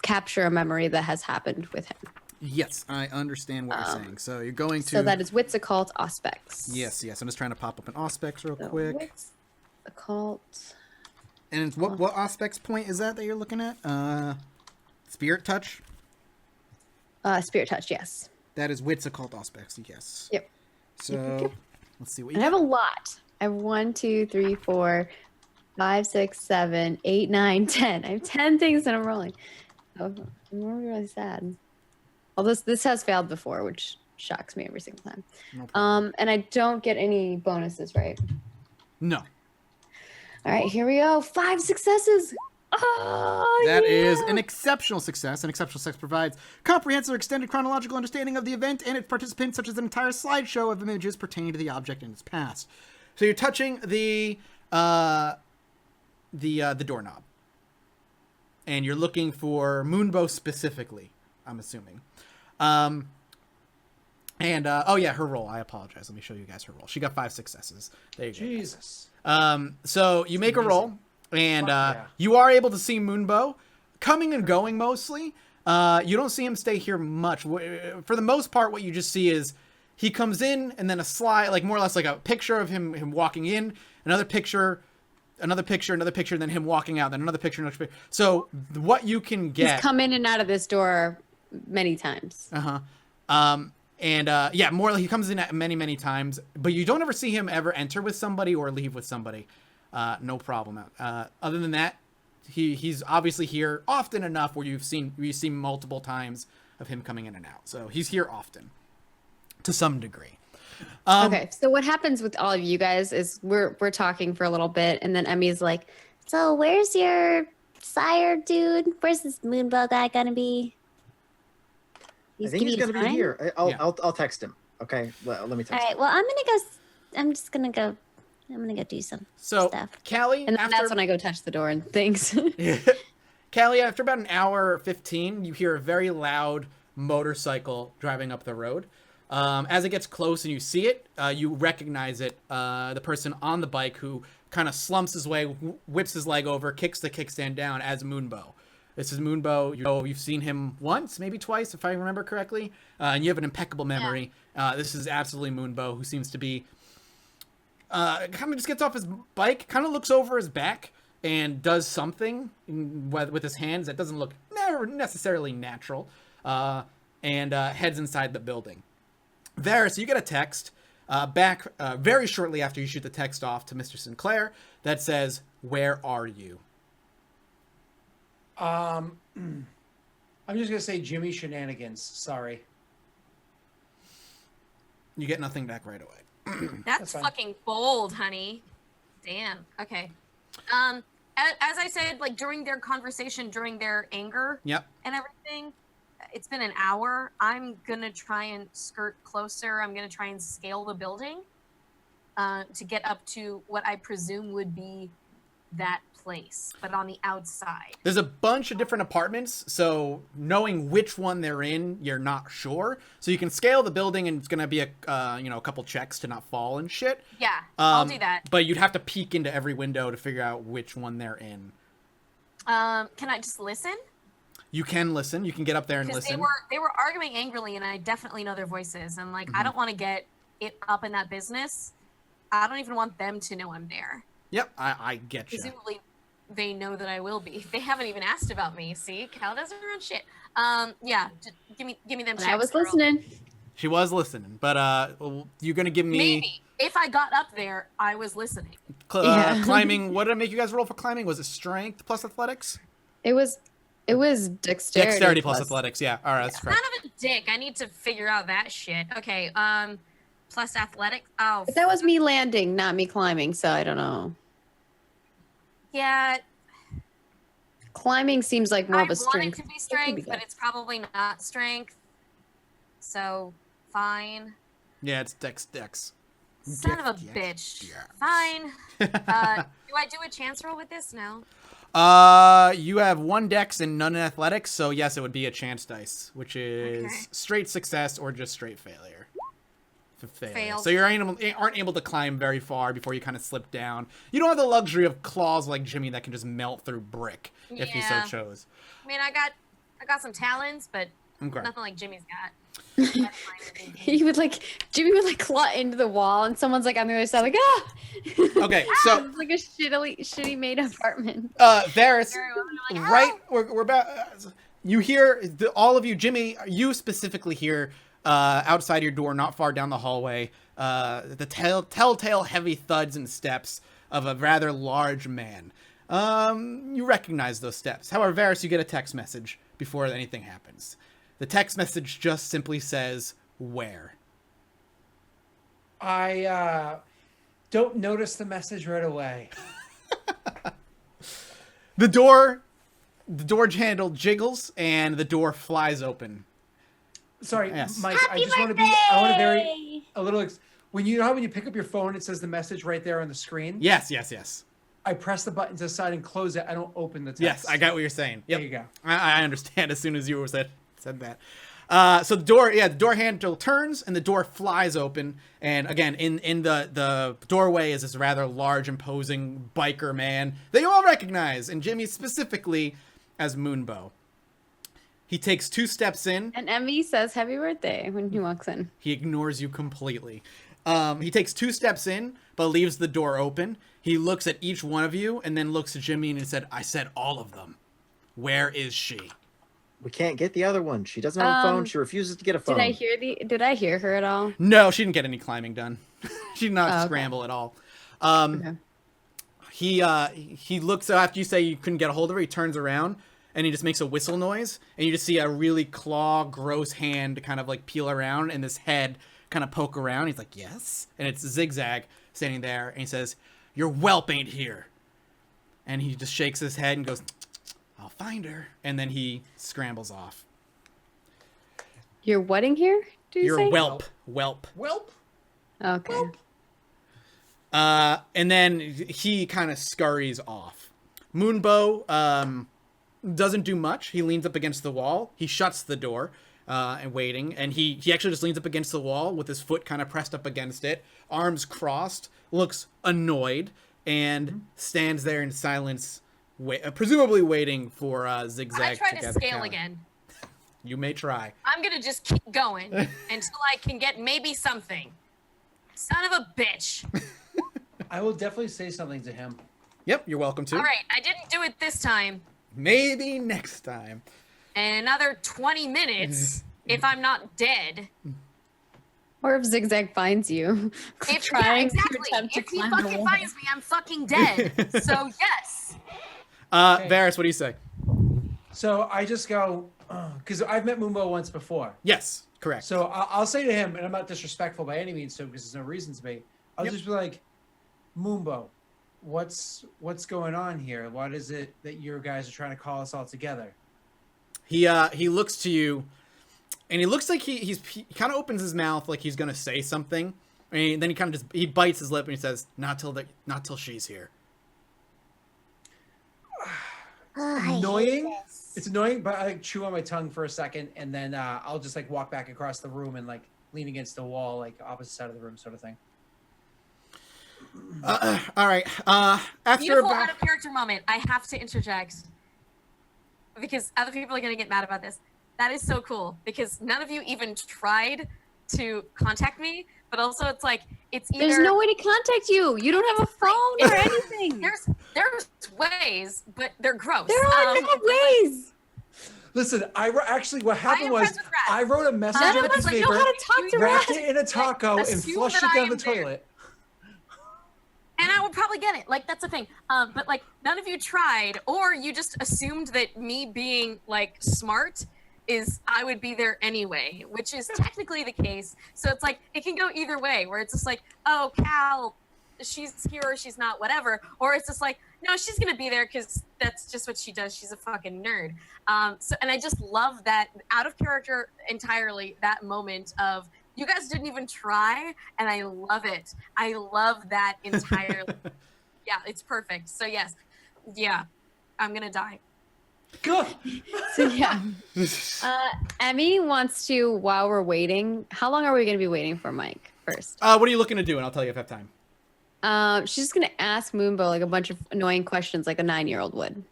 S6: capture a memory that has happened with him.
S2: Yes, I understand what you're saying. So you're going to...
S6: So that is Wits Occult Auspex.
S2: Yes. I'm just trying to pop up an Auspex real
S6: So
S2: quick.
S6: Wits Occult.
S2: And what Auspex point is that you're looking at? Spirit Touch?
S6: Spirit Touch, yes.
S2: That is Wits Occult Auspex, yes.
S6: Yep.
S2: So,
S6: Yep.
S2: let's see what
S6: And
S2: you
S6: I have
S2: got.
S6: a lot. I have 1, 2, 3, 4, 5, 6, 7, 8, 9, 10. I have 10 things that I'm rolling. Oh, I'm really sad. Well, this has failed before, which shocks me every single time.
S2: No problem.
S6: And I don't get any bonuses, right?
S2: No.
S6: All right, here we go. 5 successes. Oh,
S2: That
S6: yeah.
S2: is an exceptional success. An exceptional success provides comprehensive extended chronological understanding of the event and its participants, such as an entire slideshow of images pertaining to the object and its past. So you're touching the doorknob, and you're looking for Moonbow specifically, I'm assuming. Oh yeah, her roll. I apologize. Let me show you guys her roll. She got 5 successes. There you go.
S5: Jesus.
S2: So you make a roll, and you are able to see Moonbow coming and going mostly. You don't see him stay here much. For the most part, what you just see is he comes in, and then a slide, like more or less like a picture of him walking in, another picture, and then him walking out, then another picture, another picture. So what you can get...
S6: He's come in and out of this door many times.
S2: Yeah, more like he comes in many times, but you don't ever see him ever enter with somebody or leave with somebody. No problem. Other than that, he's obviously here often enough where you've seen multiple times of him coming in and out. So he's here often, to some degree.
S6: Okay, so what happens with all of you guys is we're talking for a little bit, and then Emmy's like,
S4: So where's your sire, dude? Where's this Moonbow guy gonna be?
S7: I think he's
S4: gonna
S7: gonna be
S4: fine?
S7: here. I'll text him. Okay, let me text
S4: All right.
S7: him.
S4: Well, I'm just gonna go. I'm gonna go do some
S2: So
S4: stuff.
S2: Callie,
S6: and then that's when I go touch the door and things.
S2: Callie, after about an hour 15, you hear a very loud motorcycle driving up the road. As it gets close and you see it, you recognize it. The person on the bike who kind of slumps his way, whips his leg over, kicks the kickstand down as Moonbow. This is Moonbow. You've seen him once, maybe twice, if I remember correctly. And you have an impeccable memory. Yeah. This is absolutely Moonbow, who seems to be... kind of just gets off his bike, kind of looks over his back, and does something with his hands that doesn't look necessarily natural, and heads inside the building. Varys, you get a text back very shortly after you shoot the text off to Mr. Sinclair that says, "Where are you?"
S5: I'm just gonna say Jimmy Shenanigans. Sorry.
S2: You get nothing back right away.
S3: That's
S5: fine.
S3: fucking bold, honey. Damn. Okay. As I said, like during their conversation, during their anger
S2: Yep.
S3: and everything, it's been an hour. I'm gonna try and skirt closer. I'm gonna try and scale the building. to get up to what I presume would be that place, but on the outside.
S2: There's a bunch of different apartments, so knowing which one they're in, you're not sure. So you can scale the building, and it's gonna be a couple checks to not fall and shit.
S3: Yeah, I'll do that.
S2: But you'd have to peek into every window to figure out which one they're in.
S3: Can I just listen?
S2: You can listen. You can get up there and
S3: Because
S2: listen.
S3: they were arguing angrily, and I definitely know their voices. And like, I don't want to get it up in that business. I don't even want them to know I'm there.
S2: Yep, I get you.
S3: Presumably, they know that I will be. They haven't even asked about me. See, Cal doesn't run shit. Yeah, give me them.
S6: I was
S3: checks, girl.
S6: listening.
S2: She was listening, but you're gonna give me
S3: Maybe if I got up there, I was listening.
S6: Yeah.
S2: climbing. What did I make you guys roll for climbing? Was it strength plus athletics?
S6: It was dexterity.
S2: Dexterity plus athletics. Yeah. All right, that's correct.
S3: Son of a dick. I need to figure out that shit. Okay. Plus athletics. Oh.
S6: But that was me landing, not me climbing, so I don't know.
S3: Yeah.
S6: Climbing seems like more
S3: I
S6: of a
S3: want
S6: strength.
S3: it to be strength,
S6: good.
S3: but it's probably not strength. So, fine.
S2: Yeah, it's dex.
S3: Son of a
S2: Yes.
S3: bitch.
S2: Yeah.
S3: Fine. Do I do a chance roll with this? No.
S2: You have 1 dex and none in athletics, so yes, it would be a chance dice, which is
S3: Okay.
S2: straight success or just straight failure.
S3: Failed.
S2: So you aren't able to climb very far before you kind of slip down. You don't have the luxury of claws like Jimmy that can just melt through brick if he so
S3: Yeah.
S2: chose.
S3: I mean, I got some talents, but
S2: Okay.
S3: nothing like Jimmy's got. That's fine with me.
S6: Jimmy would like claw into the wall, and someone's like on the other side, like
S2: Okay, so
S6: it's like a shitty made apartment.
S2: Varys,
S3: Very well, and you're like,
S2: right?
S3: "Oh!"
S2: We're about. You hear all of you, Jimmy. You specifically hear outside your door, not far down the hallway, the telltale heavy thuds and steps of a rather large man. You recognize those steps. However, Varys, you get a text message before anything happens. The text message just simply says, "Where?"
S5: I don't notice the message right away.
S2: The door handle jiggles and the door flies open.
S5: Sorry,
S2: Yes.
S5: Mike. I just want to be. I want to a little. When you know how when you pick up your phone, it says the message right there on the screen.
S2: Yes.
S5: I press the button to the side and close it. I don't open the text.
S2: Yes, I got what you're saying. Yep.
S5: There you go.
S2: I understand as soon as you said that. So the door handle turns and the door flies open. And again, in the doorway is this rather large, imposing biker man that you all recognize, and Jimmy specifically as Moonbow. He takes 2 steps in.
S6: And Emmy says happy birthday when he walks in.
S2: He ignores you completely. He takes 2 steps in, but leaves the door open. He looks at each one of you and then looks at Jimmy and he said, "I said all of them. Where is she?"
S7: We can't get the other one. She doesn't have a phone. She refuses to get a phone.
S6: Did I hear her at all?
S2: No, she didn't get any climbing done. She did not
S6: Oh, okay.
S2: scramble at all.
S6: Okay.
S2: He looks after you say you couldn't get a hold of her. He turns around and he just makes a whistle noise, and you just see a really gross hand kind of like peel around and this head kind of poke around. He's like, "Yes," and it's Zigzag standing there, and he says, "Your whelp ain't here." And he just shakes his head and goes, "I'll find her," and then he scrambles off.
S6: You're wedding here? Do you
S2: Your
S6: say?
S2: whelp.
S5: Welp.
S6: Okay.
S2: And then he kind of scurries off. Moonbow doesn't do much. He leans up against the wall. He shuts the door and waiting. And he actually just leans up against the wall with his foot kind of pressed up against it, arms crossed, looks annoyed, and stands there in silence, presumably waiting for Zigzag
S3: I try to
S2: gather
S3: scale
S2: count.
S3: again.
S2: You may try.
S3: I'm gonna just keep going until I can get maybe something. Son of a bitch.
S5: I will definitely say something to him.
S2: Yep, you're welcome to.
S3: All right, I didn't do it this time.
S2: Maybe next time.
S3: And another 20 minutes if I'm not dead.
S6: Or if Zigzag finds you,
S3: Yeah,
S6: trying
S3: exactly.
S6: to attempt to
S3: If he
S6: climb the
S3: fucking
S6: wall.
S3: finds me, I'm fucking dead. So yes.
S2: Varys, what do you say?
S5: So I just go because I've met Moonbow once before.
S2: Yes, correct.
S5: So I'll say to him, and I'm not disrespectful by any means, so because there's no reason to be. I'll
S2: Yep.
S5: just be like, Moonbow, what's going on here? What is it that you guys are trying to call us all together?
S2: He looks to you, and he looks like he kind of opens his mouth like he's gonna say something, And then he kind of just he bites his lip and he says, "Not till she's here."
S4: I hate
S5: Annoying.
S4: this.
S5: It's annoying, but I chew on my tongue for a second, and then I'll just like walk back across the room and like lean against the wall, like opposite side of the room, sort of thing.
S2: All right. After
S3: Beautiful
S2: about
S3: out of character moment. I have to interject because other people are gonna get mad about this. That is so cool because none of you even tried to contact me, but also it's like it's either
S6: There's no way to contact you. You don't have a phone or anything.
S3: there's ways, but they're gross.
S6: There are no ways.
S5: Listen, actually what happened
S3: am
S5: was
S3: friends with rats.
S5: I wrote a message
S6: None
S5: on
S6: of
S5: a piece
S6: us
S5: of
S6: know
S5: paper,
S6: how to talk to
S5: wrapped
S6: rats.
S5: it in a taco, and
S3: Assume
S5: flushed
S3: that
S5: it
S3: I
S5: down the
S3: am there.
S5: toilet.
S3: And I would probably get it. Like, that's the thing. But, like, none of you tried, or you just assumed that me being, like, smart is I would be there anyway, which is technically the case. So it's like, it can go either way, where it's just like, oh, Cal, she's here or she's not, whatever. Or it's just like, no, she's going to be there because that's just what she does. She's a fucking nerd. And I just love that out of character entirely, that moment of, you guys didn't even try, and I love it. I love that entirely. Yeah, it's perfect. So yes, yeah, I'm gonna die.
S5: Good.
S6: So yeah, Emmy wants to. While we're waiting, how long are we going to be waiting for Mike first?
S2: what are you looking to do? And I'll tell you if I have time.
S6: She's just going to ask Moonbo like a bunch of annoying questions, like a 9-year-old would.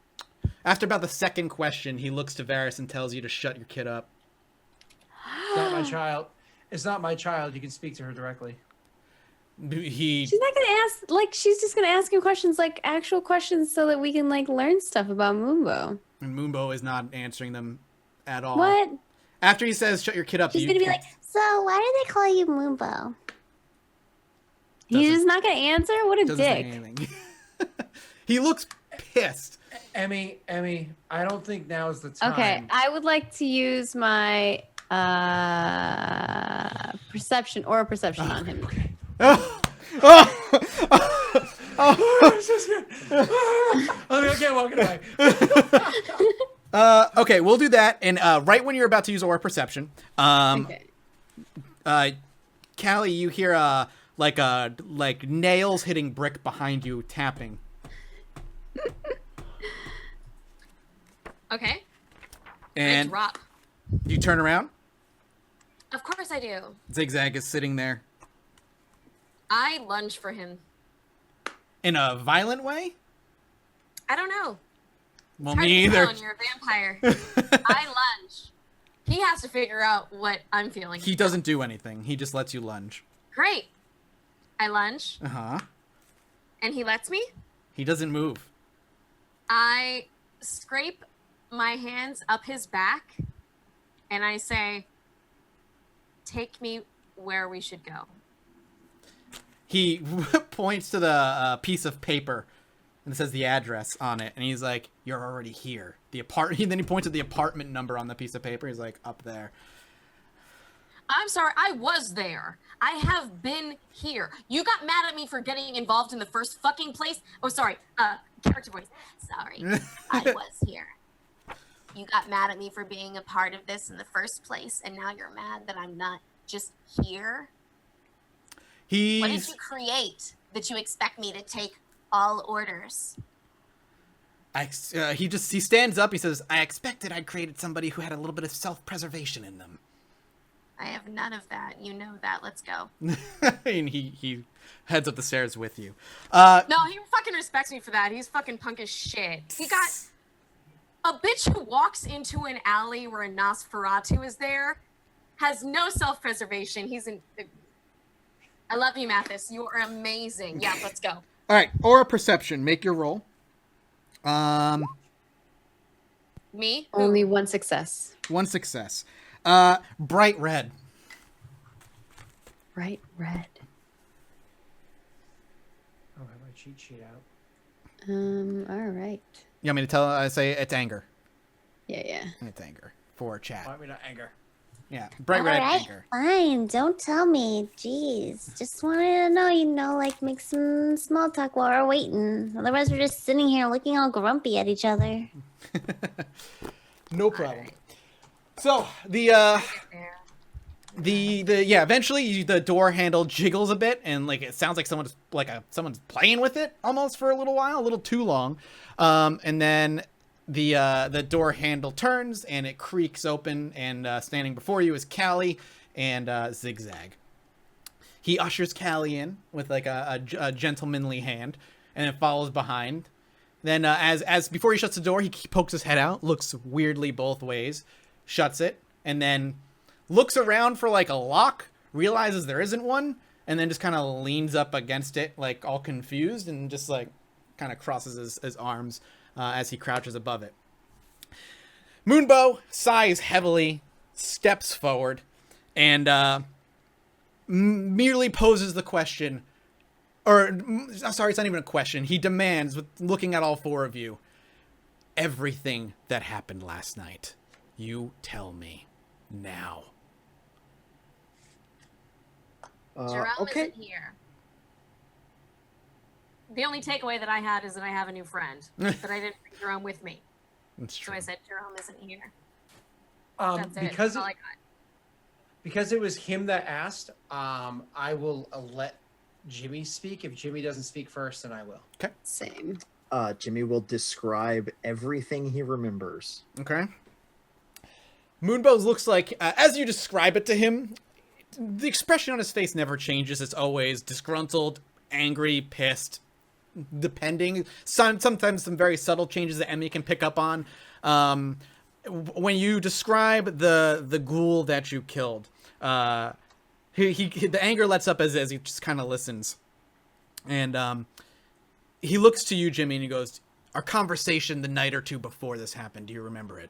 S2: After about the second question, he looks to Varys and tells you to shut your kid up.
S5: It's not my child. It's not my child. You can speak to her directly.
S2: He
S6: She's not going to ask. Like she's just going to ask him questions, like actual questions, so that we can like learn stuff about Moonbo.
S2: and Moonbo is not answering them at all.
S6: What?
S2: After he says shut your kid up,
S4: She's
S2: you
S4: gonna be like, so why do they call you Moonbo?
S6: He's
S2: Doesn't-
S6: just not going to answer. What a
S2: doesn't say
S6: dick.
S2: anything. He looks pissed.
S5: Emmy, I don't think now is the time.
S6: Okay, I would like to use my perception on him.
S5: Okay, walking away.
S2: Okay, we'll do that. And right when you're about to use aura perception,
S6: Okay.
S2: Callie, you hear like nails hitting brick behind you, tapping.
S3: Okay. I
S2: And
S3: drop.
S2: you turn around.
S3: Of course I do.
S2: Zigzag is sitting there
S3: I lunge for him.
S2: in a violent way.
S3: I don't know.
S2: Well,
S3: Hard
S2: me
S3: to tell
S2: either.
S3: when you're a vampire. I lunge. He has to figure out what I'm feeling.
S2: He doesn't do anything. He just lets you lunge.
S3: Great. I lunge,
S2: Uh huh.
S3: and he lets me.
S2: He doesn't move.
S3: I scrape my hands up his back, and I say, "Take me where we should go."
S2: He points to the piece of paper and it says the address on it, and he's like, "You're already here." Then he points at the apartment number on the piece of paper. He's like, "Up there."
S3: I'm sorry, I was there. I have been here. You got mad at me for getting involved in the first fucking place. Oh, sorry. Character voice. Sorry. I was here. You got mad at me for being a part of this in the first place, and now you're mad that I'm not just here? What did
S2: He's
S3: you create that you expect me to take all orders?
S2: he stands up. He says, "I expected I'd created somebody who had a little bit of self-preservation in them."
S3: I have none of that. You know that. Let's go.
S2: And he heads up the stairs with you.
S3: No, he fucking respects me for that. He's fucking punk as shit. He got a bitch who walks into an alley where a Nosferatu is there, has no self-preservation. I love you, Mathas. You are amazing. Yeah, let's go.
S2: All right, aura perception. Make your roll.
S3: Me?
S6: Only one success.
S2: One success. Bright red.
S6: Bright red.
S5: Oh, I have my cheat sheet out.
S6: All right.
S2: You want me to tell? I say it's anger.
S6: Yeah.
S2: It's anger for chat.
S5: Want me to anger?
S2: Yeah, bright
S4: All
S2: red
S4: right,
S2: anger.
S4: fine. Don't tell me. Jeez. Just wanted to know, like, make some small talk while we're waiting. Otherwise, we're just sitting here looking all grumpy at each other.
S2: No problem. So the eventually the door handle jiggles a bit, and like it sounds like someone's playing with it almost for a little while, a little too long. And then the door handle turns and it creaks open, and standing before you is Callie and Zigzag. He ushers Callie in with like a gentlemanly hand, and then follows behind. Then as before he shuts the door, he pokes his head out, looks weirdly both ways, shuts it, and then looks around for like a lock, realizes there isn't one, and then just kind of leans up against it, like all confused, and just like kind of crosses his arms as he crouches above it. Moonbow sighs heavily, steps forward, and merely poses the question, or sorry, it's not even a question. He demands, with looking at all four of you, everything that happened last night. You tell me now.
S3: Jerome
S7: Okay.
S3: isn't here. The only takeaway that I had is that I have a new friend, but I didn't bring Jerome with me.
S2: That's
S3: So
S2: true.
S3: I said Jerome isn't here. That's it.
S5: Because
S3: That's all I got.
S5: because it was him that asked, I will let Jimmy speak. If Jimmy doesn't speak first, then I will.
S6: Same.
S7: Jimmy will describe everything he remembers.
S2: Okay. Moonbow looks like, as you describe it to him, the expression on his face never changes. It's always disgruntled, angry, pissed, depending. Sometimes some very subtle changes that Emmy can pick up on. When you describe the ghoul that you killed, the anger lets up as he just kind of listens. And he looks to you, Jimmy, and he goes, our conversation the night or two before this happened, do you remember it?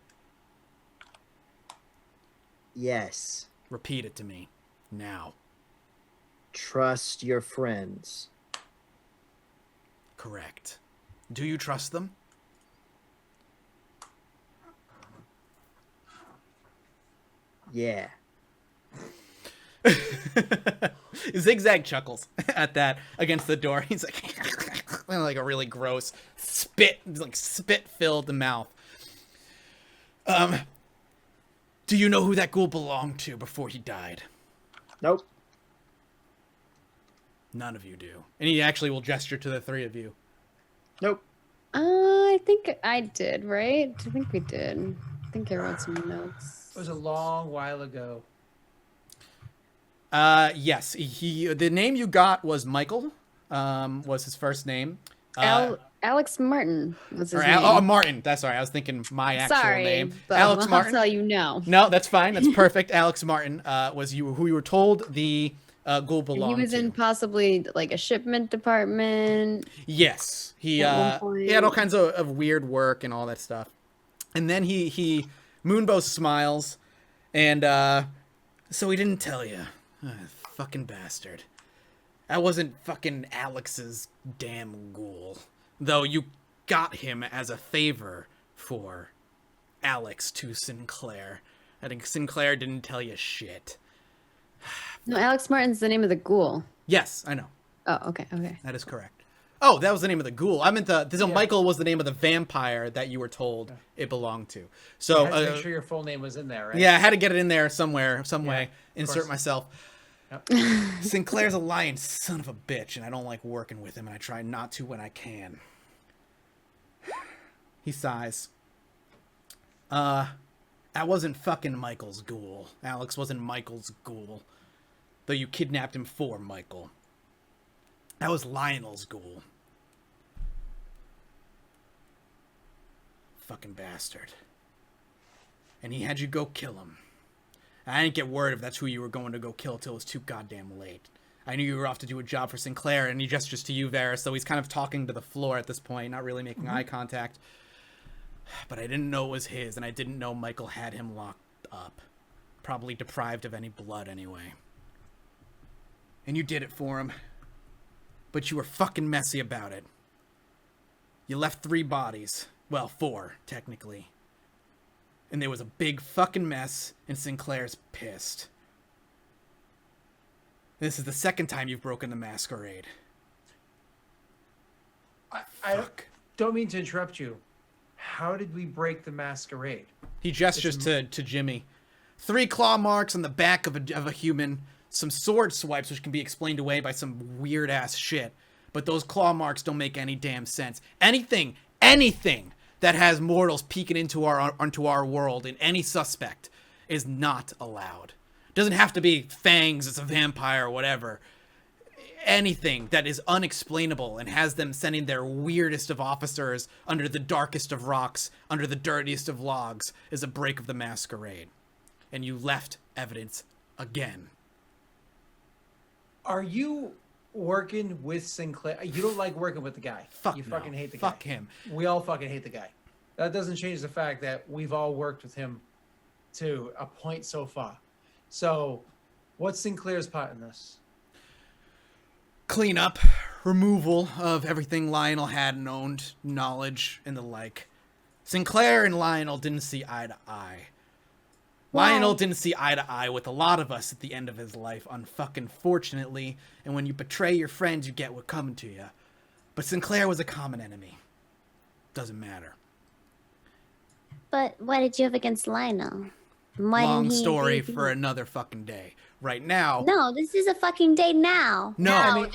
S7: Yes.
S2: Repeat it to me. Now.
S7: Trust your friends.
S2: Correct. Do you trust them?
S7: Yeah.
S2: Zigzag chuckles at that against the door. He's like a really gross spit-filled mouth. Do you know who that ghoul belonged to before he died?
S7: Nope.
S2: None of you do. And he actually will gesture to the three of you.
S7: Nope.
S6: I think I did, right? I think we did. I think I wrote some notes.
S5: It was a long while ago.
S2: Yes. The name you got was Michael, was his first name.
S6: Alex Martin was his
S2: Or
S6: name.
S2: Martin. That's right. I was thinking my actual
S6: Sorry,
S2: name.
S6: but
S2: Alex
S6: I'll
S2: Martin.
S6: tell you no.
S2: No, that's fine. That's perfect. Alex Martin was who you were told the ghoul
S6: And
S2: belonged
S6: he was
S2: to.
S6: in possibly like a shipment department.
S2: Yes, he
S6: At one
S2: he had all
S6: point.
S2: kinds of weird work and all that stuff. And then he Moonbow smiles, and so he didn't tell you, fucking bastard. That wasn't fucking Alex's damn ghoul, though you got him as a favor for Alex to Sinclair. I think Sinclair didn't tell you shit.
S6: No, Alex Martin's the name of the ghoul.
S2: Yes, I know.
S6: Oh, okay.
S2: That is correct. Oh, that was the name of the ghoul. I meant Michael was the name of the vampire that you were told it belonged to. So
S5: You had to make sure your full name was in there, right?
S2: yeah, I had to get it in there somewhere, some way. Insert
S5: course.
S2: myself.
S5: Yep.
S2: Sinclair's a lying son of a bitch, and I don't like working with him, and I try not to when I can. He sighs. That wasn't fucking Michael's ghoul. Alex wasn't Michael's ghoul. Though you kidnapped him for Michael. That was Lionel's ghoul. Fucking bastard. And he had you go kill him. I didn't get word if that's who you were going to go kill till it was too goddamn late. I knew you were off to do a job for Sinclair, and he gestures to you, Varys, so he's kind of talking to the floor at this point, not really making eye contact. But I didn't know it was his, and I didn't know Michael had him locked up. Probably deprived of any blood anyway. And you did it for him. But you were fucking messy about it. You left 3 bodies. Well, 4, technically. And there was a big fucking mess, and Sinclair's pissed. This is the second time you've broken the masquerade.
S5: I
S2: Fuck.
S5: don't mean to interrupt you. How did we break the masquerade?
S2: He gestures to Jimmy. 3 claw marks on the back of a human, some sword swipes which can be explained away by some weird ass shit. But those claw marks don't make any damn sense. Anything that has mortals peeking into our world in any suspect is not allowed. Doesn't have to be fangs, it's a vampire or whatever. Anything that is unexplainable and has them sending their weirdest of officers under the darkest of rocks, under the dirtiest of logs, is a break of the masquerade. And you left evidence again.
S5: Are you working with Sinclair? You don't like working with the guy.
S2: Fuck
S5: You
S2: no.
S5: fucking hate the guy.
S2: Fuck him.
S5: We all fucking hate the guy. That doesn't change the fact that we've all worked with him to a point so far. So, what's Sinclair's part in this?
S2: Cleanup, removal of everything Lionel had and owned, knowledge, and the like. Sinclair and Lionel didn't see eye to eye.
S4: Why?
S2: Lionel didn't see eye to eye with a lot of us at the end of his life, unfucking fortunately, and when you betray your friends, you get what coming to you. But Sinclair was a common enemy. Doesn't matter.
S4: But what did you have against Lionel? Why
S2: Long
S4: didn't he
S2: story
S4: agree to
S2: for
S4: you?
S2: another fucking day. Right now,
S4: No, this is a fucking day now.
S2: no.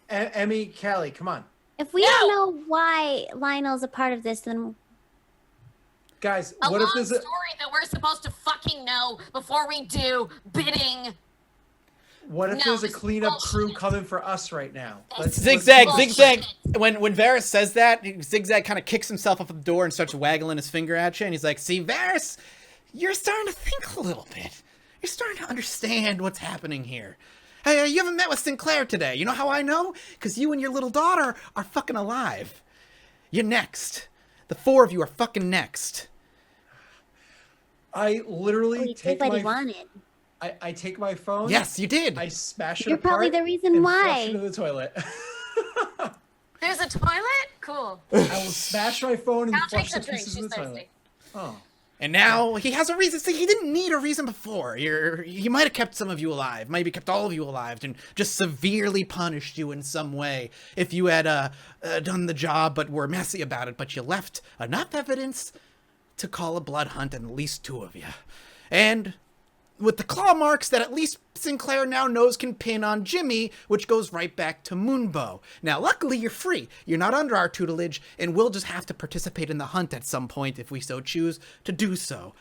S5: Emmy, Callie, come on.
S4: If we don't know why Lionel's a part of this, then
S5: Guys,
S3: A
S5: what if
S3: long
S5: there's
S3: story
S5: a
S3: that we're supposed to fucking know before we do bidding.
S5: what if
S3: No,
S5: there's a
S3: this is
S5: cleanup crew
S3: bullshit.
S5: coming for us right now?
S2: Zigzag,
S3: bullshit.
S2: zigzag. When Varys says that, Zigzag kind of kicks himself off the door and starts waggling his finger at you, and he's like, "See, Varys, you're starting to think a little bit. You're starting to understand what's happening here. Hey, you haven't met with Sinclair today. You know how I know? Because you and your little daughter are fucking alive. You're next. The 4 of you are fucking next."
S5: I literally
S4: he
S5: take
S4: did what
S5: my
S4: he wanted.
S5: I take my phone.
S2: Yes, you did.
S5: I smash it
S4: You're probably
S5: apart
S4: the reason
S5: and
S4: why.
S5: flush it into the toilet.
S3: There's a toilet? Cool.
S5: I will smash my phone and
S3: Now
S5: flush
S3: takes a
S5: the
S3: drink.
S5: pieces in
S3: She's
S5: the toilet.
S3: thirsty.
S5: Oh.
S2: And now he has a reason. See, he didn't need a reason before. He might have kept some of you alive, maybe kept all of you alive, and just severely punished you in some way if you had done the job but were messy about it. But you left enough evidence to call a blood hunt on at least 2 of you. And with the claw marks that at least Sinclair now knows can pin on Jimmy, which goes right back to Moonbow. Now, luckily, you're free. You're not under our tutelage, and we'll just have to participate in the hunt at some point if we so choose to do so.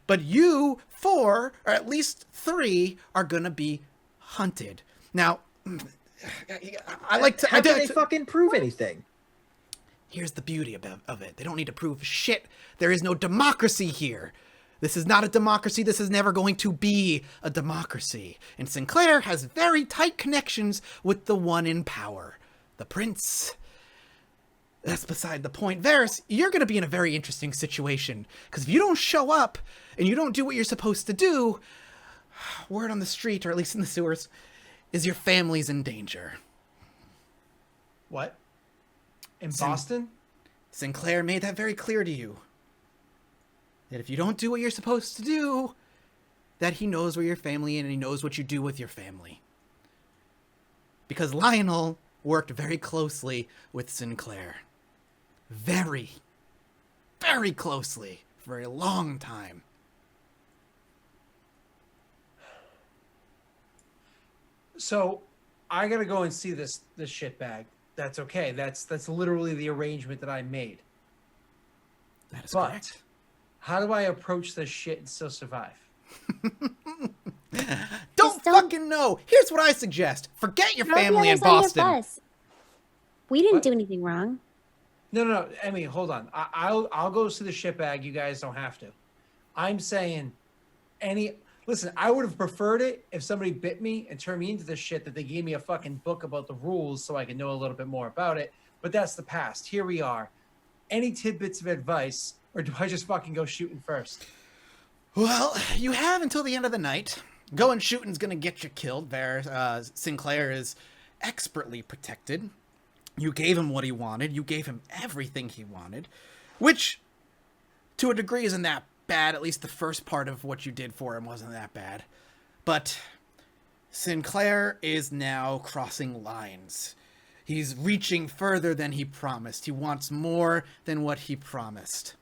S2: But you 4, or at least 3, are gonna be hunted. Now, I like to...
S7: How do they fucking prove anything?
S2: Here's the beauty of it. They don't need to prove shit. There is no democracy here. This is not a democracy. This is never going to be a democracy. And Sinclair has very tight connections with the one in power, the prince. That's beside the point. Varys, you're going to be in a very interesting situation. Because if you don't show up and you don't do what you're supposed to do, word on the street, or at least in the sewers, is your family's in danger.
S5: What? In Boston?
S2: Sinclair made that very clear to you. That if you don't do what you're supposed to do, that he knows where your family is and he knows what you do with your family. Because Lionel worked very closely with Sinclair. Very, very closely for a long time.
S5: So I gotta go and see this shitbag. That's okay. That's literally the arrangement that I made.
S2: That is
S5: But
S2: correct.
S5: how do I approach this shit and still survive?
S2: Don't fucking know. Here's what I suggest. Forget your
S4: throw the
S2: family in
S4: others on your
S2: Boston.
S4: bus. We didn't
S5: What?
S4: do anything wrong.
S5: No. Emmy, hold on. I'll go see the shitbag. You guys don't have to. I'm saying listen, I would have preferred it if somebody bit me and turned me into this shit, that they gave me a fucking book about the rules so I could know a little bit more about it. But that's the past. Here we are. Any tidbits of advice, or do I just fucking go shooting first?
S2: Well, you have until the end of the night. Going shooting's gonna get you killed. Sinclair is expertly protected. You gave him what he wanted. You gave him everything he wanted, which, to a degree, isn't that bad. At least the first part of what you did for him wasn't that bad. But Sinclair is now crossing lines. He's reaching further than he promised. He wants more than what he promised.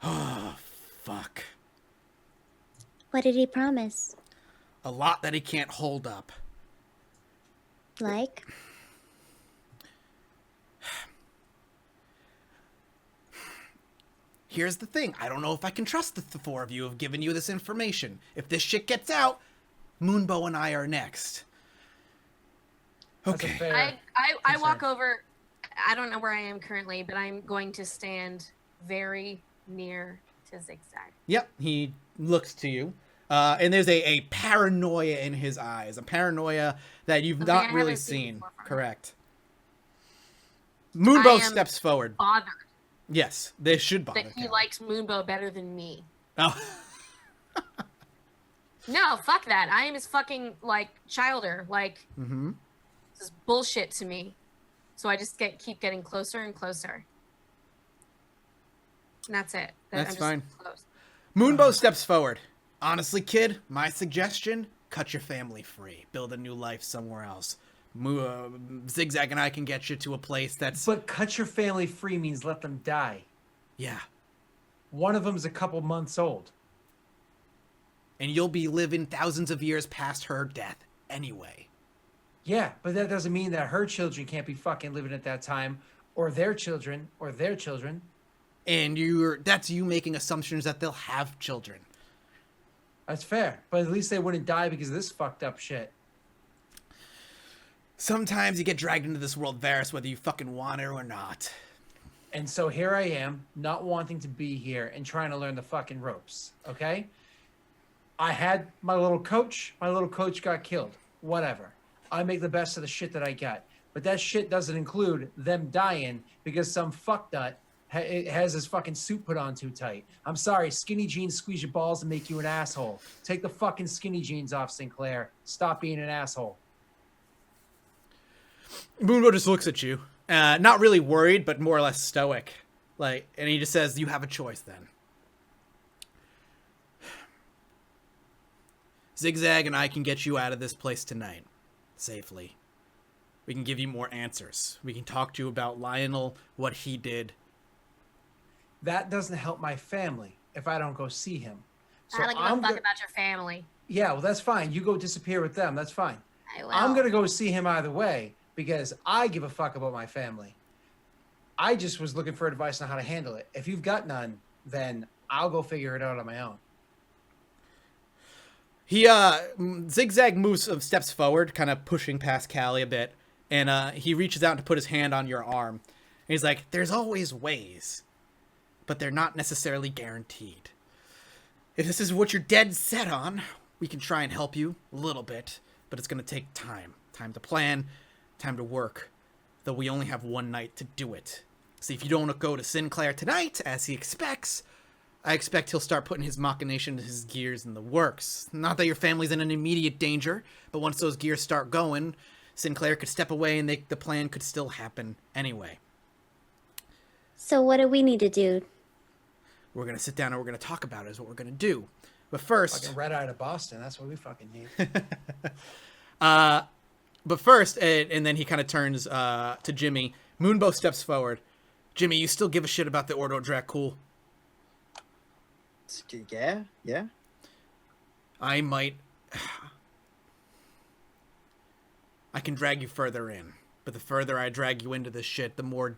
S2: Oh, fuck.
S4: What did he promise?
S2: A lot that he can't hold up.
S4: Like?
S2: Here's the thing. I don't know if I can trust the four of you who have given you this information. If this shit gets out, Moonbow and I are next.
S5: That's a
S2: Okay.
S5: fair
S3: I walk
S5: concern.
S3: over. I don't know where I am currently, but I'm going to stand very near to Zigzag.
S2: Yep, he looks to you. And there's a paranoia in his eyes. A paranoia that you've
S3: Something I
S2: not really
S3: haven't seen
S2: seen.
S3: before from him.
S2: Correct.
S3: I
S2: Moonbow
S3: am
S2: steps forward.
S3: Bothered
S2: Yes, they should bother.
S3: that he
S2: Callie.
S3: likes Moonbow better than me.
S2: Oh.
S3: No, fuck that. I am his fucking like childer. Like
S2: Mm-hmm.
S3: this is bullshit to me. So I just keep getting closer and closer. And that's it.
S2: That's
S3: I'm just
S2: fine.
S3: Close.
S2: Moonbow steps forward. Honestly, kid, my suggestion, cut your family free. Build a new life somewhere else. Zigzag and I can get you to a place that's...
S5: But cut your family free means let them die.
S2: Yeah.
S5: One of them's a couple months old.
S2: And you'll be living thousands of years past her death anyway.
S5: Yeah, but that doesn't mean that her children can't be fucking living at that time, or their children.
S2: And that's you making assumptions that they'll have children.
S5: That's fair. But at least they wouldn't die because of this fucked up shit.
S2: Sometimes you get dragged into this world, Varys, whether you fucking want it or not.
S5: And so here I am, not wanting to be here and trying to learn the fucking ropes, okay? I had my little coach. My little coach got killed. Whatever. I make the best of the shit that I got. But that shit doesn't include them dying because some fucknut has his fucking suit put on too tight. I'm sorry, skinny jeans squeeze your balls and make you an asshole. Take the fucking skinny jeans off, Sinclair. Stop being an asshole.
S2: Moonbow just looks at you. Not really worried, but more or less stoic. And he just says, you have a choice then. Zigzag and I can get you out of this place tonight. Safely. We can give you more answers. We can talk to you about Lionel, what he did.
S5: That doesn't help my family if I don't go see him. So
S3: I don't give a fuck about your family.
S5: Yeah, well, that's fine. You go disappear with them. That's fine.
S3: I will.
S5: I'm going to go see him either way because I give a fuck about my family. I just was looking for advice on how to handle it. If you've got none, then I'll go figure it out on my own.
S2: He, Zigzag moves, steps forward, kind of pushing past Callie a bit, and, he reaches out to put his hand on your arm. And he's like, there's always ways, but they're not necessarily guaranteed. If this is what you're dead set on, we can try and help you a little bit, but it's going to take time. Time to plan, time to work, though we only have one night to do it. See, if you don't want to go to Sinclair tonight, as he expects, I expect he'll start putting his machination, his gears in the works. Not that your family's in an immediate danger, but once those gears start going, Sinclair could step away and the plan could still happen anyway.
S4: So what do we need to do?
S2: We're going to sit down and we're going to talk about it is what we're going to do. But first...
S5: Fucking red eye to Boston. That's what we fucking need.
S2: But first, and then he kind of turns to Jimmy. Moonbow steps forward. Jimmy, you still give a shit about the Ordo Dracul?
S7: Yeah.
S2: I can drag you further in. But the further I drag you into this shit, the more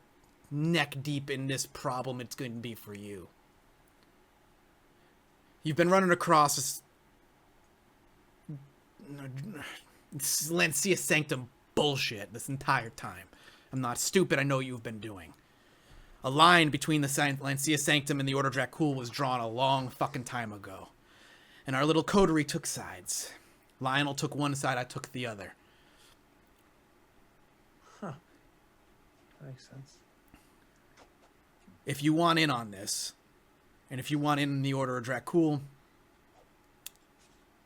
S2: neck deep in this problem it's going to be for you. You've been running across this Lancia Sanctum bullshit this entire time. I'm not stupid, I know what you've been doing. A line between the Lancia Sanctum and the Order Dracul was drawn a long fucking time ago. And our little coterie took sides. Lionel took one side, I took the other.
S5: That makes sense.
S2: If you want in on this, and if you want in the Order of Dracul,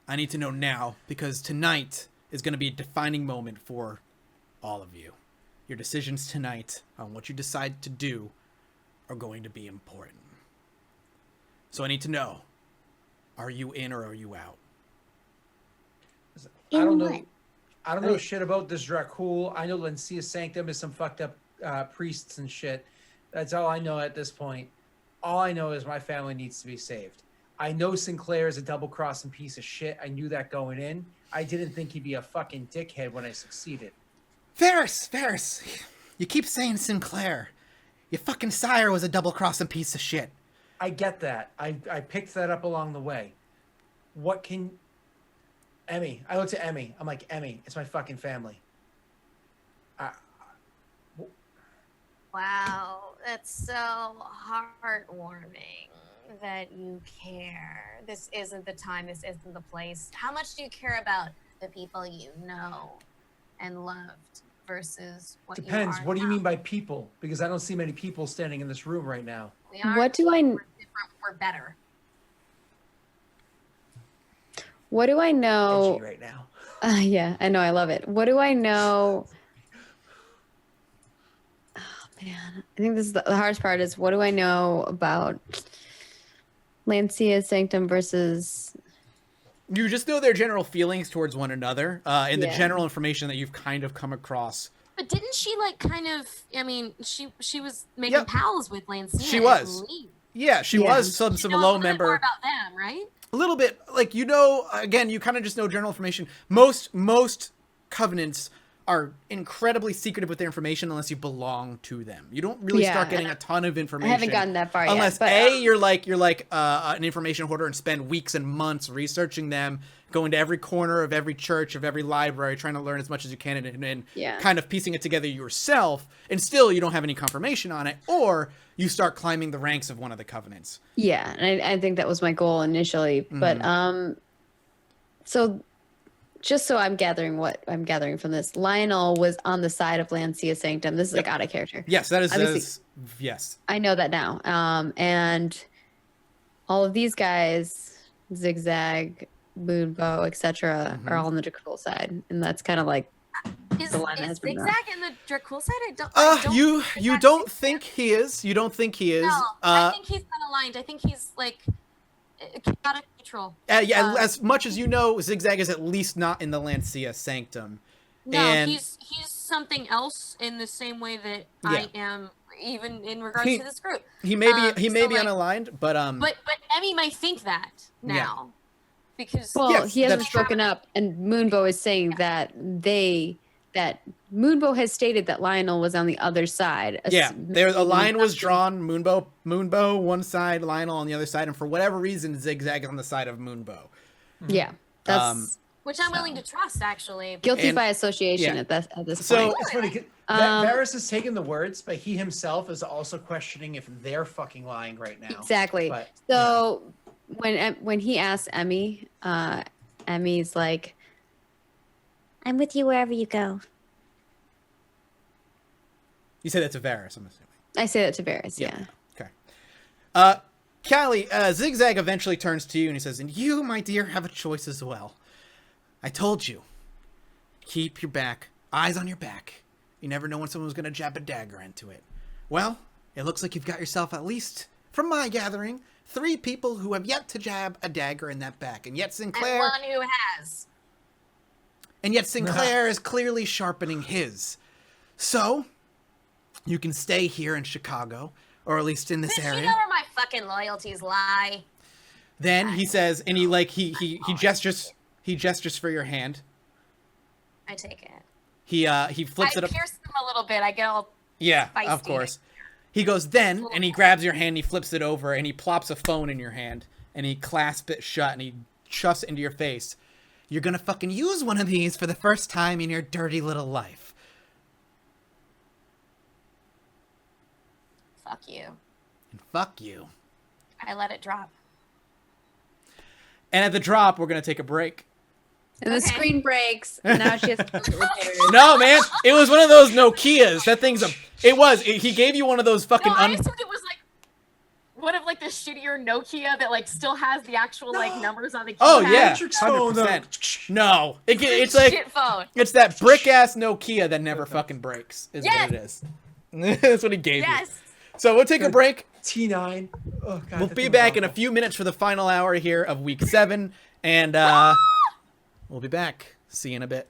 S2: I need to know now, because tonight is going to be a defining moment for all of you. Your decisions tonight on what you decide to do are going to be important. So I need to know, are you in or are you out?
S5: I don't know.
S4: what?
S5: I don't know shit about this Dracul. I know Lancia Sanctum is some fucked up priests and shit. That's all I know at this point. All I know is my family needs to be saved. I know Sinclair is a double-crossing piece of shit. I knew that going in. I didn't think he'd be a fucking dickhead when I succeeded.
S2: Ferris, you keep saying Sinclair. Your fucking sire was a double-crossing piece of shit.
S5: I get that. I picked that up along the way. What can... Emmy. I looked at Emmy. I'm like, Emmy, it's my fucking family.
S3: Wow, that's so heartwarming that you care. This isn't the time, this isn't the place. How much do you care about the people you know and loved versus what
S5: Depends.
S3: you are
S5: What do you
S3: now?
S5: mean by people? Because I don't see many people standing in this room right now.
S3: We are
S6: What do I-
S3: We're different, we're better.
S6: What do I know?
S5: Edgy right now.
S6: Yeah, I know. I love it. What do I know? Oh, man. I think this is the hardest part is what do I know about Lancia's Sanctum versus...
S2: You just know their general feelings towards one another, and the
S6: Yeah.
S2: general information that you've kind of come across.
S3: But didn't she like kind of? I mean, she was making
S2: Yep.
S3: pals with Lancia.
S2: She
S3: I
S2: was.
S3: believe.
S2: Yeah, she
S6: Yeah.
S2: was some
S3: You know a
S2: low
S3: little bit
S2: member.
S3: more about them, right?
S2: A little bit, like, you know, again, you kind of just know general information. Most covenants are incredibly secretive with their information unless you belong to them. You don't really start
S6: Yeah,
S2: getting a ton of
S6: I
S2: information.
S6: haven't gotten that far
S2: Unless
S6: yet. But,
S2: you're like an information hoarder and spend weeks and months researching them, going to every corner of every church, of every library, trying to learn as much as you can, and
S6: Yeah.
S2: kind of piecing it together yourself, and still you don't have any confirmation on it, or you start climbing the ranks of one of the covenants.
S6: yeah, and I think that was my goal initially. But so just so I'm gathering what I'm gathering from this, Lionel was on the side of Lancia Sanctum. This is like out of character.
S2: Yes, that
S6: Obviously-
S2: is yes.
S6: I know that now. And all of these guys, Zigzag, Moonbow, etc., are all on the Dracul side, and that's kind of like
S3: Is
S6: The line has been
S3: Zigzag in the Dracul side? I don't
S2: You
S3: think
S2: don't
S3: that's
S2: think he is. You don't think he is.
S3: No, I think he's unaligned. I think he's like chaotic neutral.
S2: Yeah, as much as you know, Zigzag is at least not in the Lancia Sanctum.
S3: No,
S2: and
S3: he's something else in the same way that
S2: Yeah.
S3: I am, even in regards
S2: He-
S3: to this group.
S2: he may be
S3: so, like,
S2: unaligned, but
S3: But Emmy might think that now, because
S6: well,
S2: Yes,
S6: he hasn't
S2: that's true.
S6: spoken up, and Moonbow is saying that Moonbow has stated that Lionel was on the other side.
S2: yeah, a line was drawn. Moonbow one side, Lionel on the other side, and for whatever reason, Zigzag is on the side of Moonbow.
S6: Yeah, that's
S3: which I'm willing to trust, actually.
S6: guilty
S2: and-
S6: by association
S2: yeah.
S6: at this
S2: So-
S6: point.
S5: It's funny. Varys is taking the words, but he himself is also questioning if they're fucking lying right now.
S6: Exactly.
S5: But,
S6: So when he asks Emmy, Emmy's like,
S4: I'm with you wherever you go.
S2: You say that to Varys, I'm assuming.
S6: I say that to Varys, yeah.
S2: Okay. Callie, Zigzag eventually turns to you and he says, "And you, my dear, have a choice as well. I told you. Keep your back, eyes on your back. You never know when someone's going to jab a dagger into it. Well, it looks like you've got yourself, at least from my gathering, 3 people who have yet to jab a dagger in that back. And yet
S3: And
S2: Sinclair...
S3: one who has.
S2: And yet Sinclair is clearly sharpening his. So, you can stay here in Chicago, or at least in this
S3: Bitch,
S2: area.
S3: you know where my fucking loyalties lie.
S2: Then he says, and he gestures for your hand.
S3: I take it.
S2: He flips
S3: I
S2: it up.
S3: pierce them a little bit. I get all
S2: Yeah,
S3: feisty.
S2: of course. He goes then, and he grabs your hand, he flips it over, and he plops a phone in your hand, and he clasps it shut, and he chuffs it into your face. You're gonna fucking use one of these for the first time in your dirty little life.
S3: fuck you.
S2: And fuck you.
S3: I let it drop.
S2: And at the drop, we're gonna take a break.
S6: And the
S3: Okay.
S6: screen breaks, and now she has to get repaired.
S2: No, man, it was one of those Nokias. That thing's he gave you one of those fucking
S3: No, I assumed it was like one of like the shittier Nokia that like still has the actual like numbers on the keypad.
S2: Oh yeah,
S5: Matrix phone, though.
S2: 100%. No, it's like
S3: Shit phone.
S2: it's that brick ass Nokia that never fucking breaks. Is
S3: Yes.
S2: what it is. That's what he gave you.
S3: Yes.
S2: So we'll take a break.
S5: T9. Oh, God,
S2: We'll
S5: that
S2: be
S5: thing was
S2: back in a
S5: awful.
S2: few minutes for the final hour here of week 7, and we'll be back. See you in a bit.